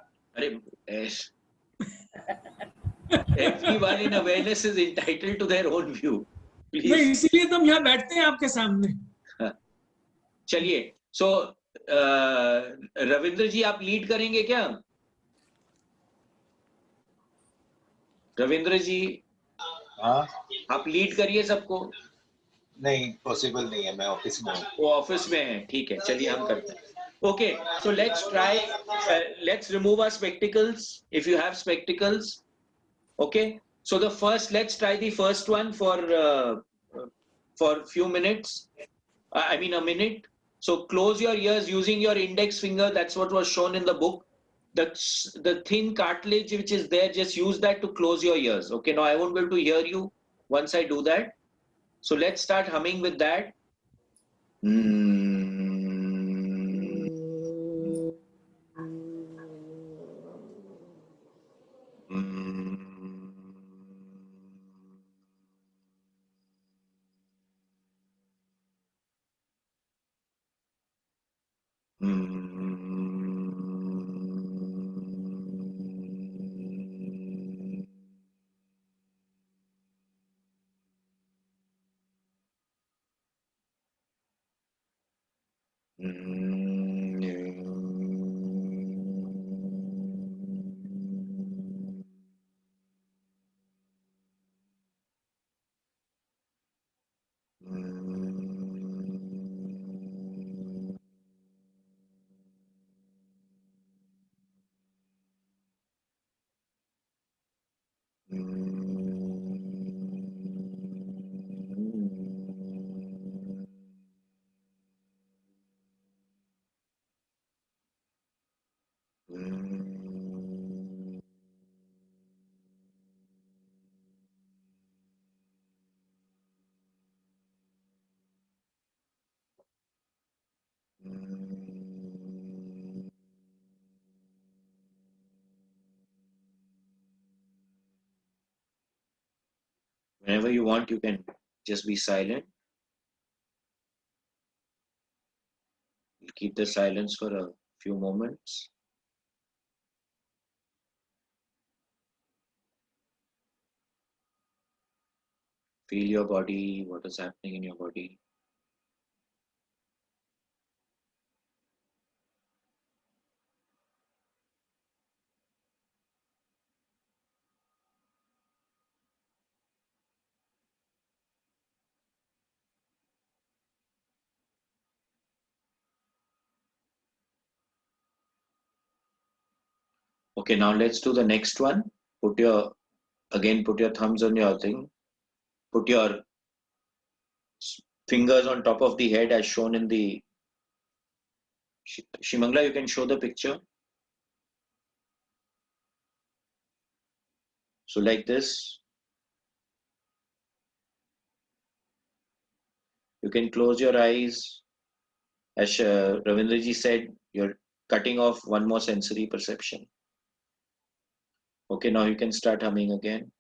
Yes. Everyone in awareness is entitled to their own view. नहीं, Please. इसीलिए तो हम यहाँ बैठते हैं आपके सामने. चलिए. So रविंद्र जी आप लीड करेंगे क्या? रविंद्र जी हाँ आप लीड करिए सबको. नहीं पॉसिबल नहीं है, मैं ऑफिस में हूँ. वो ऑफिस में है, ठीक है, चलिए हम करते हैं. Okay, so let's try. Let's remove our spectacles if you have spectacles. Okay, so let's try the first one for few minutes. I mean a minute. So close your ears using your index finger. That's what was shown in the book. The thin cartilage which is there, just use that to close your ears. Okay, now I won't be able to hear you once I do that. So let's start humming with that. Whenever you want, you can just be silent. We'll keep the silence for a few moments. Feel your body, what is happening in your body. Okay, now let's do the next one. Put your thumbs on your thing. Put your fingers on top of the head as shown in the Shimangla, you can show the picture. So like this. You can close your eyes. As Ravindraji said, you're cutting off one more sensory perception. Okay, now you can start humming again.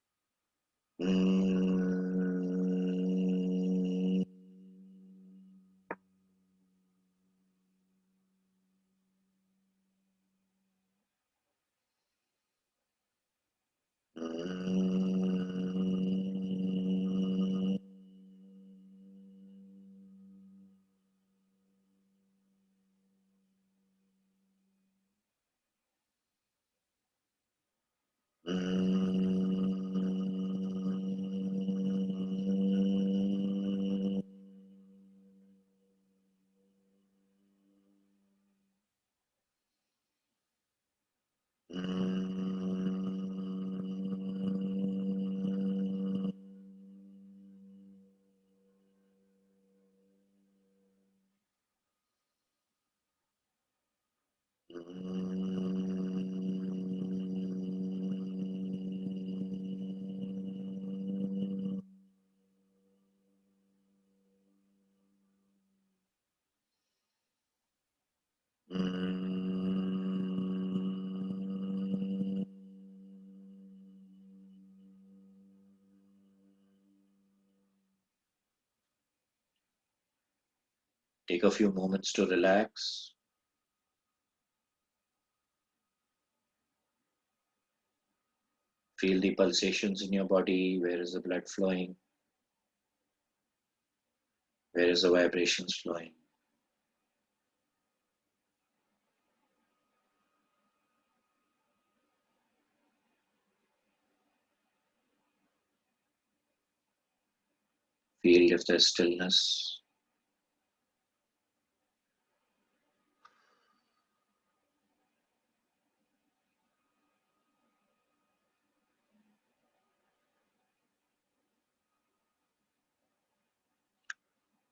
Take a few moments to relax. Feel the pulsations in your body. Where is the blood flowing? Where is the vibrations flowing? Feel if there's stillness.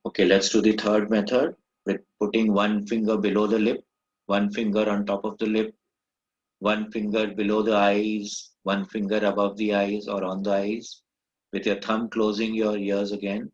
Okay, let's do the third method with putting one finger below the lip, one finger on top of the lip, one finger below the eyes, one finger above the eyes or on the eyes, with your thumb closing your ears again.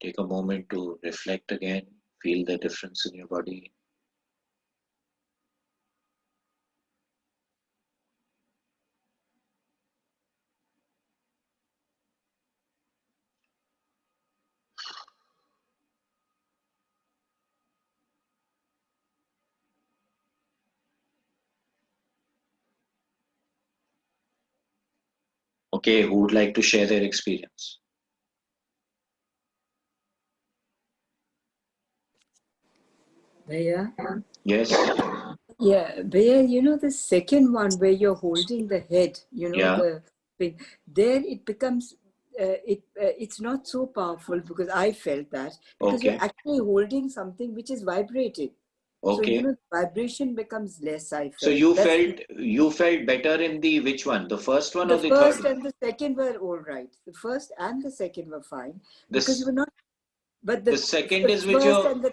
Take a moment to reflect again, feel the difference in your body. Okay, who would like to share their experience? Bhaiya? Yes? Yeah, Bhaiya, you know the second one where you're holding the head, you know, Yeah. the thing, there it becomes, it's not so powerful because I felt that, because Okay. you're actually holding something which is vibrating. So, you Okay. know, vibration becomes less, I felt. So you That's felt better in the which one? The first one or the the first third? and the second were all right. The first and the second were fine because you This were not, but the second is with first your and the,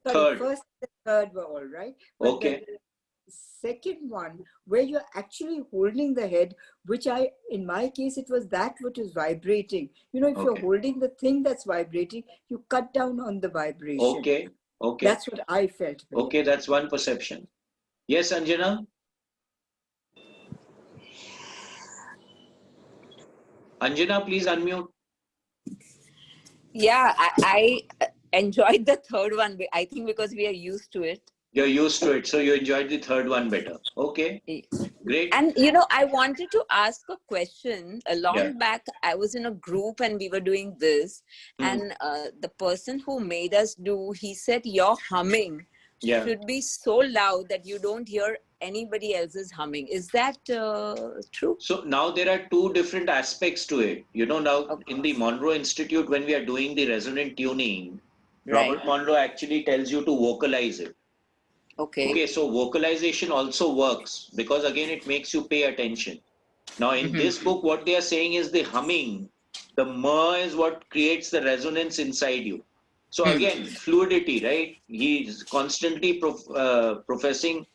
sorry, third. first and the third were all right. But Okay. second one, where you're actually holding the head, which in my case, it was that which is vibrating. You know, if you're Okay. holding the thing that's vibrating, you cut down on the vibration. Okay. Okay. That's what I felt. Okay, that's one perception. Yes, Anjana? Anjana, please unmute. Yeah, I enjoyed the third one. I think because we are used to it. You're used to it, so you enjoyed the third one better. Okay, great. And you know, I wanted to ask a question. A long Yeah. back, I was in a group and we were doing this, and the person who made us do, he said, your humming Yeah. should be so loud that you don't hear anybody else's humming. Is that true? So now there are two different aspects to it. You know, now in the Monroe Institute, when we are doing the resonant tuning, Robert Monroe actually tells you to vocalize it. Okay, so vocalization also works because again, it makes you pay attention. Now in this book, what they are saying is the humming, the ma is what creates the resonance inside you. So again, fluidity, right? He's constantly professing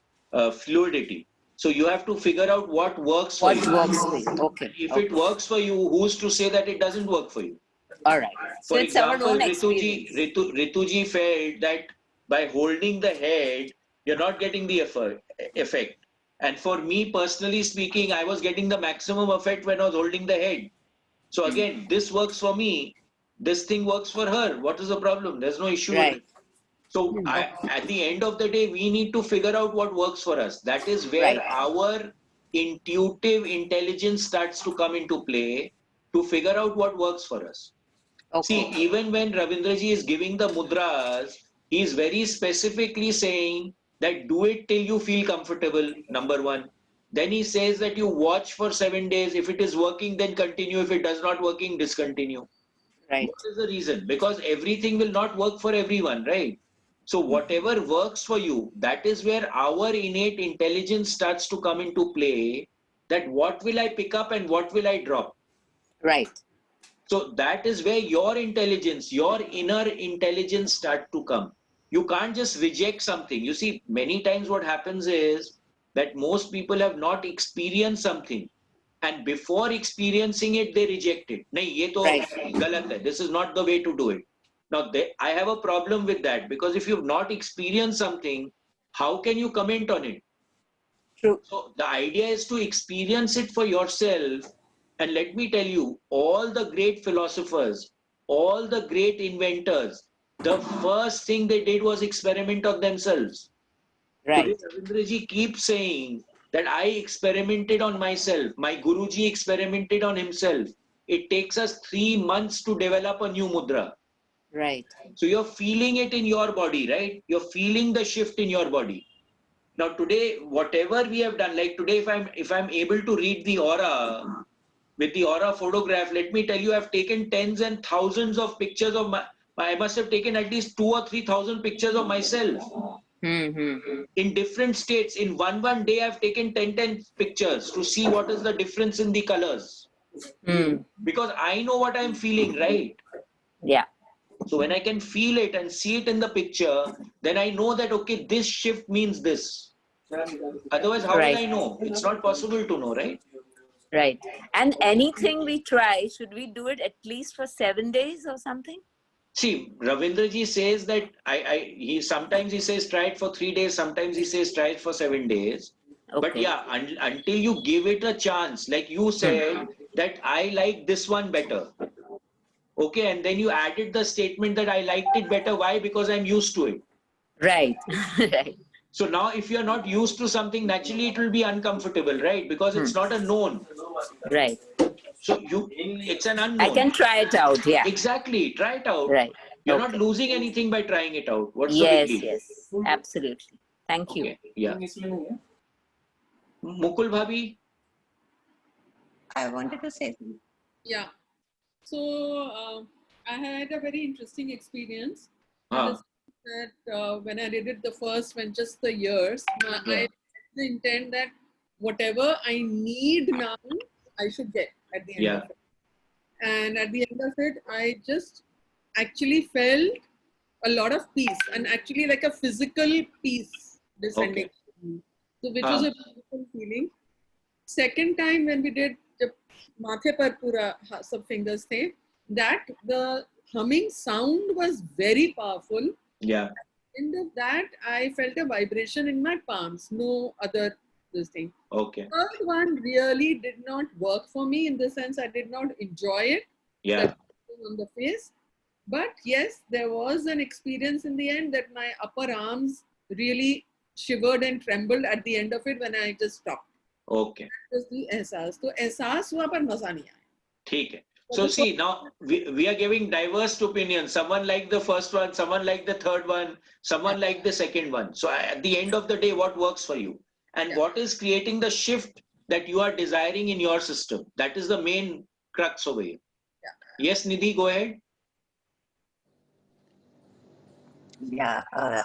fluidity. So you have to figure out what works for you. What works for you? Okay. If it works for you, who's to say that it doesn't work for you? All right. So For it's our example, own Rituji felt that by holding the head, you're not getting the effect. And for me, personally speaking, I was getting the maximum effect when I was holding the head. So again, this works for me. This thing works for her. What is the problem? There's no issue with it. So at the end of the day, we need to figure out what works for us. That is where our intuitive intelligence starts to come into play to figure out what works for us. See, even when Ravindraji is giving the mudras, he is very specifically saying that do it till you feel comfortable, number one. Then he says that you watch for 7 days. If it is working, then continue. If it does not working, discontinue. Right. What is the reason? Because everything will not work for everyone, right? So whatever works for you, that is where our innate intelligence starts to come into play, that what will I pick up and what will I drop? Right. So that is where your intelligence, your inner intelligence start to come. You can't just reject something. You see, many times what happens is that most people have not experienced something. And before experiencing it, they reject it. Nahi, ye to galat hai. This is not the way to do it. Now, I have a problem with that because if you've not experienced something, how can you comment on it? True. So the idea is to experience it for yourself. And let me tell you, all the great philosophers, all the great inventors, the first thing they did was experiment on themselves. Right. Today, Ravindraji keeps saying that I experimented on myself. My Guruji experimented on himself. It takes us 3 months to develop a new mudra. Right. So you're feeling it in your body, right? You're feeling the shift in your body. Now today, whatever we have done, like today, if I'm able to read the aura with the aura photograph, let me tell you, I've taken tens and thousands of pictures of I must have taken at least 2,000 or 3,000 pictures of myself. In different states. In one day, I've taken 10 pictures to see what is the difference in the colors. Because I know what I'm feeling, right? Yeah. So when I can feel it and see it in the picture, then I know that, okay, this shift means this. Otherwise, how will I know? It's not possible to know, right? Right. And anything we try, should we do it at least for 7 days or something? See, Ravindraji says that sometimes he says try it for 3 days, sometimes he says try it for 7 days. But yeah, until you give it a chance, like you said, that I like this one better. Okay, and then you added the statement that I liked it better. Why? Because I'm used to it. Right. Right. So now if you're not used to something, naturally it will be uncomfortable, right? Because it's not a known. Right. So it's an unknown. I can try it out, yeah. Exactly, try it out. Right. You're not losing anything by trying it out. What's Yes, the big deal? yes, absolutely. Thank you. Yeah. Mukul Bhabhi? I wanted to say something. Yeah. So I had a very interesting experience. That when I did it the first, when just the years, I had the intent that whatever I need now, I should get at the end of it. And at the end of it, I just actually felt a lot of peace and actually like a physical peace descending. So which was a beautiful feeling. Second time when we did the mathe par pura sub fingers the, that the humming sound was very powerful. Yeah. End of that, I felt a vibration in my palms. No other this thing. Okay. Third one really did not work for me in the sense I did not enjoy it. Yeah. That on the face. But yes, there was an experience in the end that my upper arms really shivered and trembled at the end of it when I just stopped. Okay. That was the ehsas. So ehsas हुआ पर मजा नहीं आया. ठीक है. So see, now we are giving diverse opinions. Someone like the first one, someone like the third one, someone like the second one. So at the end of the day, what works for you? And what is creating the shift that you are desiring in your system? That is the main crux over here. Yes, Nidhi, go ahead. Yeah,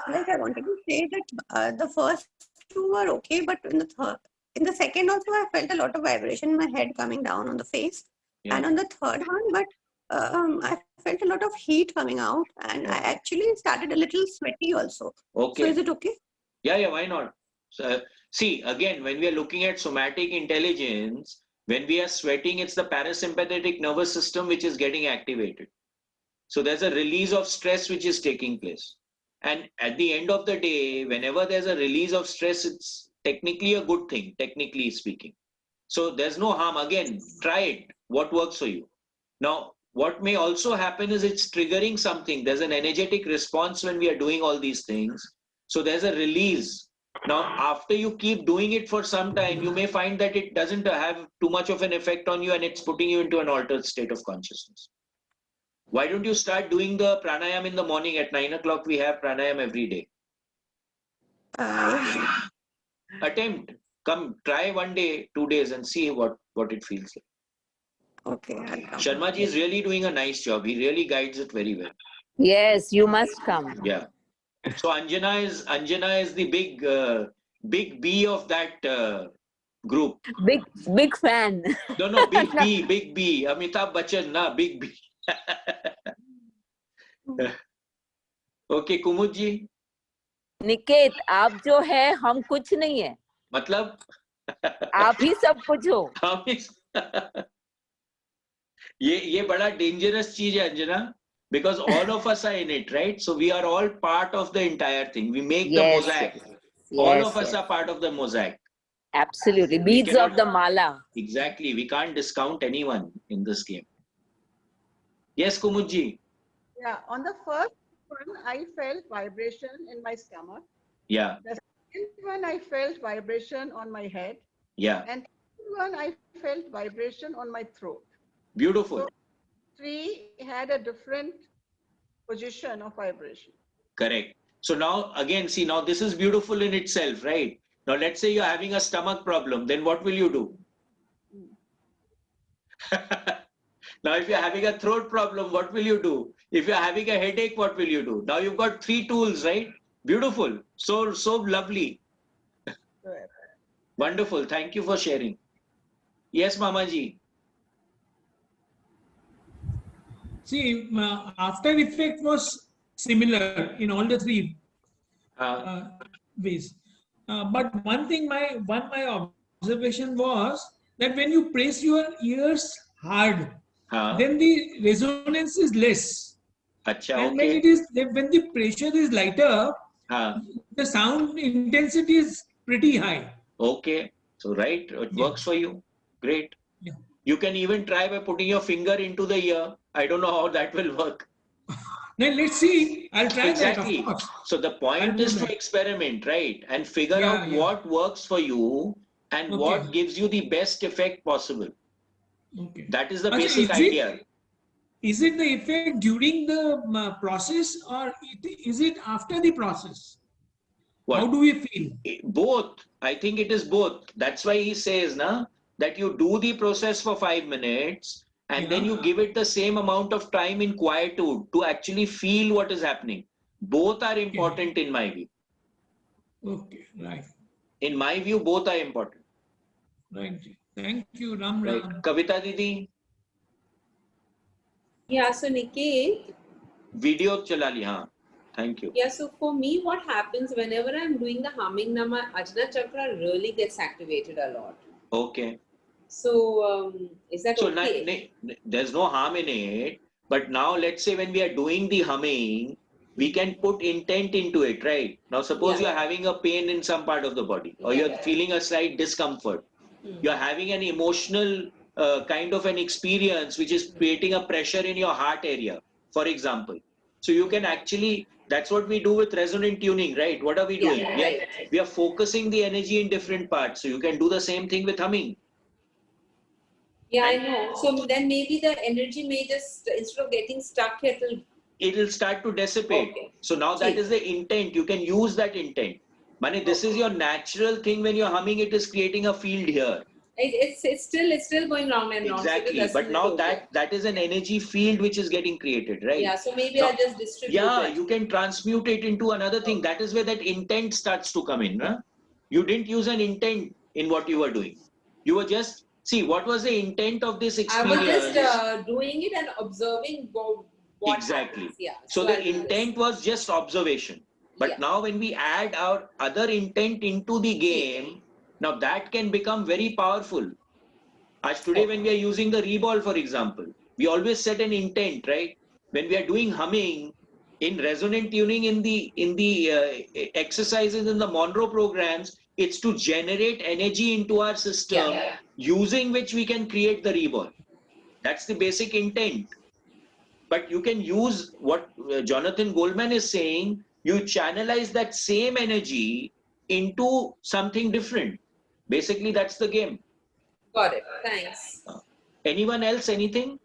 like I wanted to say that the first two were okay, but in the second also, I felt a lot of vibration in my head coming down on the face. Yeah. And on the third one, but I felt a lot of heat coming out, and I actually started a little sweaty also. Okay. So is it okay? Yeah, why not? So, see, again, when we are looking at somatic intelligence, when we are sweating, it's the parasympathetic nervous system which is getting activated. So there's a release of stress which is taking place. And at the end of the day, whenever there's a release of stress, it's technically a good thing, technically speaking. So there's no harm. Again, try it. What works for you? Now, what may also happen is it's triggering something. There's an energetic response when we are doing all these things. So there's a release. Now, after you keep doing it for some time, you may find that it doesn't have too much of an effect on you and it's putting you into an altered state of consciousness. Why don't you start doing the pranayam in the morning at 9 o'clock? We have pranayam every day. Attempt. Come, try 1 day, 2 days and see what it feels like. Okay. Sharma ji is really doing a nice job. He really guides it very well. Yes, you must come. Yeah. So Anjana is the big B of that group. Big fan. No, big B. Amitabh Bachchan, na, big B. Okay, Kumud ji. Niket, आप जो है हम कुछ नहीं है. मतलब? आप ही सब कुछ हो. हम ही. ये बड़ा dangerous चीज है Anjana. Because all of us are in it, right? So we are all part of the entire thing. We make the mosaic. All of us are part of the mosaic. Absolutely. Beads of the mala. Exactly. We can't discount anyone in this game. Yes, Kumudji. Yeah, on the first one, I felt vibration in my stomach. Yeah. The second one, I felt vibration on my head. Yeah. And the third one, I felt vibration on my throat. Beautiful. So, three had a different position of vibration. Correct. So now, again, see, now this is beautiful in itself, right? Now, let's say you're having a stomach problem, then what will you do? Now, if you're having a throat problem, what will you do? If you're having a headache, what will you do? Now you've got 3 tools, right? Beautiful. So lovely. Wonderful. Thank you for sharing. Yes, Mamaji. See, after effect was similar in all the 3 ways. But one thing, my observation was that when you press your ears hard, then the resonance is less. Achha, and okay. when the pressure is lighter, the sound intensity is pretty high. Okay. So right, it works for you. Great. Yeah. You can even try by putting your finger into the ear. I don't know how that will work. Then let's see. I'll try exactly. that, of course. So the point is to experiment, right? And figure out what works for you and what gives you the best effect possible. Okay. That is the basic idea. Is it the effect during the process or is it after the process? What? How do we feel? Both. I think it is both. That's why he says that you do the process for 5 minutes and then you give it the same amount of time in quietude to actually feel what is happening. Both are important in my view. Okay, right. In my view, both are important. Right. Thank you, Ram. Right. Kavita Didi. Yeah, so Niket. Video chala li, haan. Thank you. Yeah, so for me, what happens whenever I'm doing the humming, now my Ajna Chakra really gets activated a lot. Okay. So, is that So okay? there's no harm in it. But now let's say when we are doing the humming, we can put intent into it, right? Now suppose Yeah. you're having a pain in some part of the body, or you're feeling a slight discomfort. You're having an emotional kind of an experience which is creating a pressure in your heart area, for example. So you can actually, that's what we do with resonant tuning, right? What are we doing? We are focusing the energy in different parts. So you can do the same thing with humming. Yeah, I know. So then maybe the energy may just, instead of getting stuck, it'll start to dissipate. Okay. So now that is the intent. You can use that intent. Mani, this is your natural thing. When you're humming, it is creating a field here. It's still going round and round. Exactly. So But now that is an energy field which is getting created, right? Yeah, so maybe now, I just distribute yeah, it. you can transmute it into another thing. That is where that intent starts to come in. Huh? You didn't use an intent in what you were doing. You were just, see, what was the intent of this experience? I was just doing it and observing what exactly. happens. Yeah. So the intent was just observation. But now when we add our other intent into the game, now that can become very powerful. As today when we are using the reball, for example, we always set an intent, right? When we are doing humming, in resonant tuning, in the exercises in the Monroe programs, it's to generate energy into our system, using which we can create the reball. That's the basic intent. But you can use what Jonathan Goldman is saying, you channelize that same energy into something different. Basically, that's the game. Got it. Thanks. Anyone else, anything?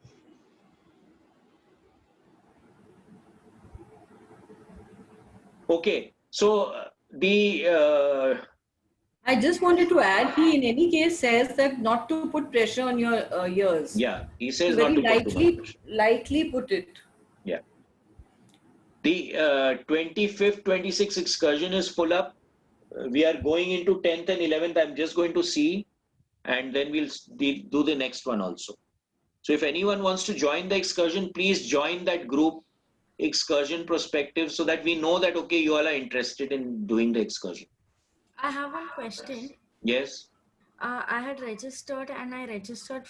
Okay, so I just wanted to add, he in any case says that not to put pressure on your ears. Yeah, he says very not to put too much pressure. lightly put it. Yeah. The 25th, 26th excursion is full up. We are going into 10th and 11th. I'm just going to see, and then we'll do the next one also. So if anyone wants to join the excursion, please join that group, Excursion Perspective, so that we know that, okay, you all are interested in doing the excursion. I have one question. Yes. I had registered and I registered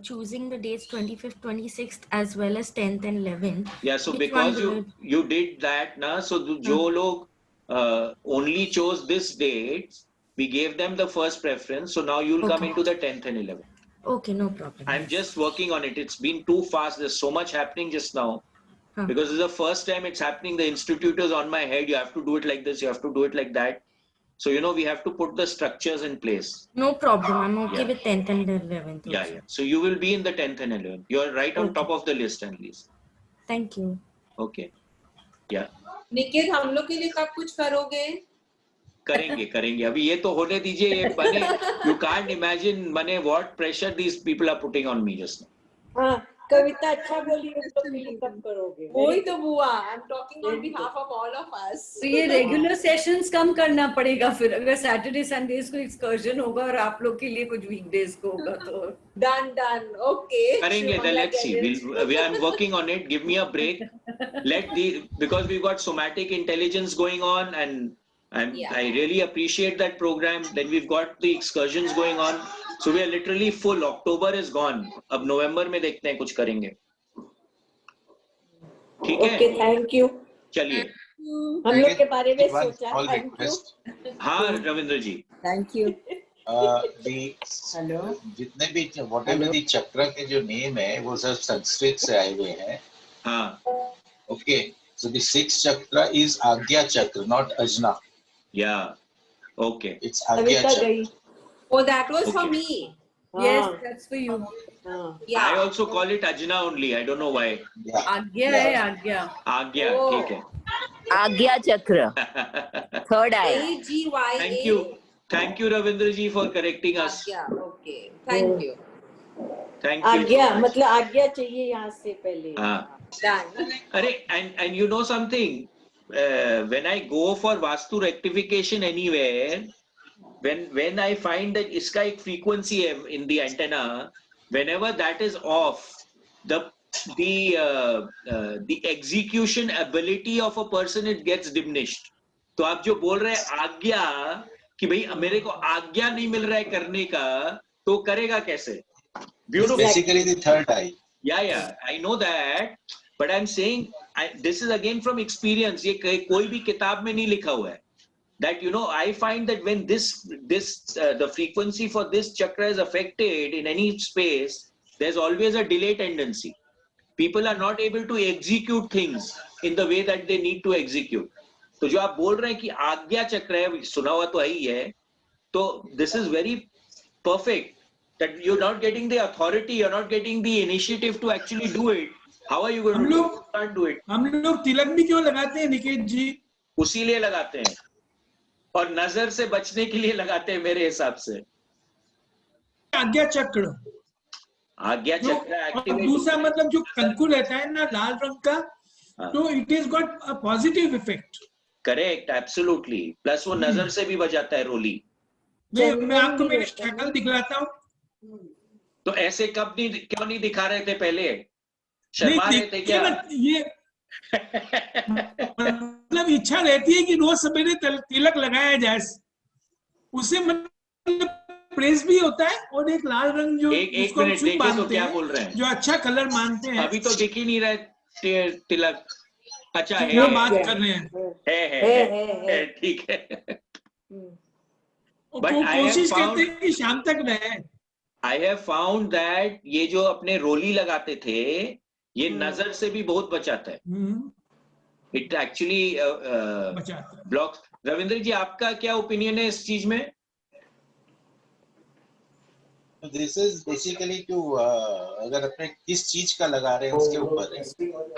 choosing the dates 25th, 26th as well as 10th and 11th. Yeah, so Which because one you did that, na, so jo log only chose this dates, we gave them the first preference. So now you'll come into the 10th and 11th. Okay, no problem. I'm just working on it. It's been too fast. There's so much happening just now. Because it's the first time it's happening. The institute is on my head. You have to do it like this. You have to do it like that. So, you know, we have to put the structures in place. No problem. I'm okay Yeah. with 10th and 11th. Yeah, yeah. So you will be in the 10th and 11th. You're right on top of the list, at least. Thank you. Okay. Yeah. Niket हम लोग के लिए कब कुछ करोगे? करेंगे अभी ये तो होने दीजिए ये बने you can't imagine बने what pressure these people are putting on me just now. हाँ कविता अच्छा बोली तो कब करोगे? वही तो बुआ. I'm talking on behalf of all of us. तो ये रेगुलर सेशंस कम करना पड़ेगा फिर अगर सैटरडे संडेज को एक्सकर्जन होगा और आप लोग के लिए कुछ वीकडेज को होगा तो done okay करेंगे then let's see we are working on it. Give me a break. Because we've got somatic intelligence going on and I really appreciate that program. Then we've got the excursions going on. So we are literally full. October is gone. अब November में देखते हैं कुछ करेंगे. ठीक है? Okay, thank you. चलिए. हम लोग के बारे में सोचा. Thank you. हाँ रविंद्र जी. Thank you. Hello. जितने भी whatever the चक्र के जो name है वो सब संस्कृत से आए हुए हैं. हाँ. Okay. So the sixth chakra is Agya Chakra, not Ajna. Yeah. Okay. It's Agya Chakra. Oh, that was for me. Yes, that's for you. Yeah. I also call it Ajna only. I don't know why. आज्ञा है आज्ञा. आज्ञा ठीक है. Agya Chakra. Third eye. AGYA. Thank you. Thank you Ravindra ji for correcting us. Yeah, okay. Thank you. Thank you. आज्ञा मतलब आज्ञा चाहिए यहाँ से पहले. हाँ. Done. And you know something, when I go for Vastu rectification anywhere, when I find that iska ek frequency hai in the antenna, whenever that is off, the the execution ability of a person, it gets diminished. तो आप जो बोल रहे हैं आज्ञा कि भाई मेरे को आज्ञा नहीं मिल रहा है करने का, तो करेगा कैसे? Beautiful. Basically the third eye. Yeah, I know that, but I'm saying this is again from experience. ये कोई भी किताब में नहीं लिखा हुआ है. That I find that when the frequency for this chakra is affected in any space, there's always a delay tendency. People are not able to execute things in the way that they need to execute. तो जो आप बोल रहे हैं कि आज्ञा चक्र है, सुना हुआ तो ही है, तो this is very perfect. That you're not getting the authority, you're not getting the initiative to actually do it. How are you going to can't do it? हम लोग तिलक भी क्यों लगाते हैं निकेत जी? उसी लिए लगाते हैं और नजर से बचने के लिए लगाते हैं मेरे हिसाब से. आज्ञा चक्र एक्टिवेट. दूसरा मतलब जो कंकु रहता है ना लाल रंग का, तो it is got a positive effect. Correct, absolutely. Plus वो नजर से भी बजाता है रोली. मैं आपको मेरी शक्ल दिखलाता हूँ. तो ऐसे क्यों नहीं दिखा रहे थे पहले? शर्मा रहे थे क्या? ये मतलब इच्छा रहती है कि रोज सवेरे तिलक लगाया जाए, उससे मतलब प्रेस भी होता है और एक लाल रंग जो एक मिनट देखे तो क्या बोल रहे हैं, जो अच्छा कलर मानते हैं. अभी तो दिख ही नहीं रहे तिलक. अच्छा क्या बात कर रहे हैं? है ठीक है. कोशिश करते हैं कि शाम तक रहे. I have found that ये जो अपने रोली लगाते थे, ये नजर से भी बहुत बचाता है. It actually blocks. रविंद्र जी, आपका क्या ओपिनियन है इस चीज में? This is basically to अगर अपने किस चीज का लगा रहे हैं उसके ऊपर है.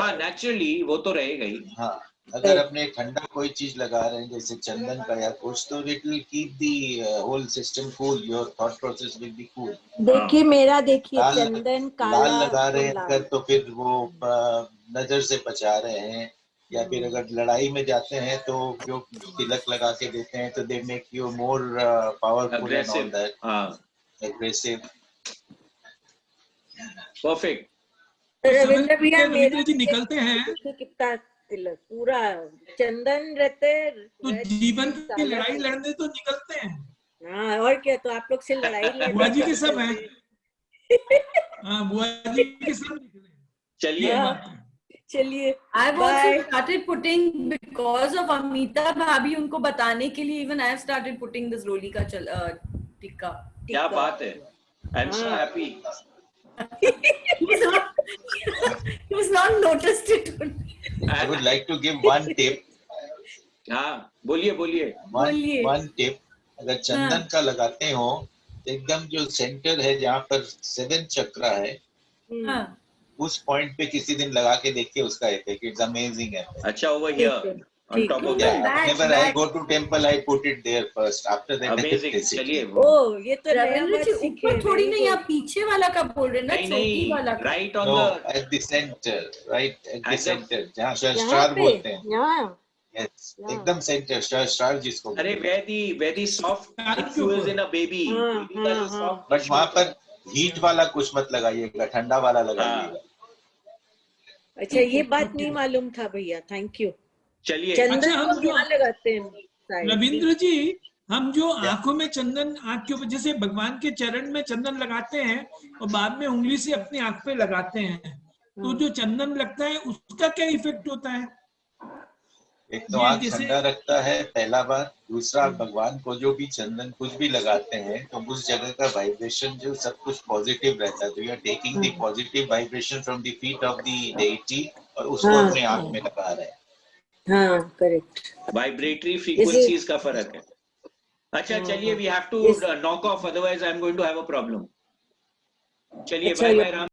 हाँ, नेचुरली वो तो रहेगा ही. हाँ, अगर अपने ठंडा कोई चीज लगा रहे हैं जैसे चंदन का या कुछ, तो it will keep the whole system cool. Your thought process will be cool. देखिए मेरा, देखिए चंदन काला लाल लगा रहे हैं अगर, तो फिर वो नजर से बचा रहे हैं. या फिर अगर लड़ाई में जाते हैं तो जो तिलक लगा के देते हैं, तो they make you more powerful and all that. हाँ. Aggressive. Perfect. रविंद्र भैया मेरे जी निकलते हैं कितना तिलक पूरा चंदन रहते, तो जीवन की लड़ाई लड़ने तो निकलते हैं. हाँ, और क्या, तो आप लोग से लड़ाई बुआ जी के सब है. हाँ, बुआ जी के सब. चलिए. I've also started putting, because of Amita भाभी उनको बताने के लिए, even I've started putting this रोली का टिक्का. क्या बात है. I'm so happy. He was not noticed it. I would like to give one tip. हाँ, बोलिए. One tip. अगर चंदन का लगाते हो, एकदम जो सेंटर है जहाँ पर 7 चक्र है, उस पॉइंट पे किसी दिन लगा के देखिए उसका इफेक्ट. इट्स अमेजिंग है. अच्छा, over here on top of that. Whenever I go to temple, I put it there first. After that, amazing. चलिए. ओ, ये तो रविंद्र जी ऊपर थोड़ी नहीं, आप पीछे वाला का बोल रहे हैं ना, चौकी वाला का. Right on the at the center, right at the center, जहाँ सहस्त्रार बोलते हैं. Yes, एकदम center, सहस्त्रार जिसको. अरे very soft influence in a baby. But वहाँ पर हीट वाला कुछ मत लगाइएगा, ठंडा वाला लगाइएगा. अच्छा, ये बात नहीं मालूम था भैया. Thank you. चलिए. चंदन हम क्या लगाते हैं रविंद्र जी? हम जो आंखों में चंदन, आंख के ऊपर जैसे भगवान के चरण में चंदन लगाते हैं और बाद में उंगली से अपनी आंख पे लगाते हैं, तो जो चंदन लगता है उसका क्या इफेक्ट होता है? एक तो आंख ठंडा रखता है पहला बात. दूसरा, भगवान को जो भी चंदन कुछ भी लगाते हैं तो उस जगह का वाइब्रेशन जो सब कुछ पॉजिटिव रहता है. तो you are taking the positive vibration from the feet of the deity और उसको अपने आंख में लगा रहे हैं. हाँ, करेक्ट. वाइब्रेटरी फ्रीक्वेंसीज का फर्क है. अच्छा, चलिए, we have to knock off, otherwise I am going to have a problem. चलिए, बाय बाय.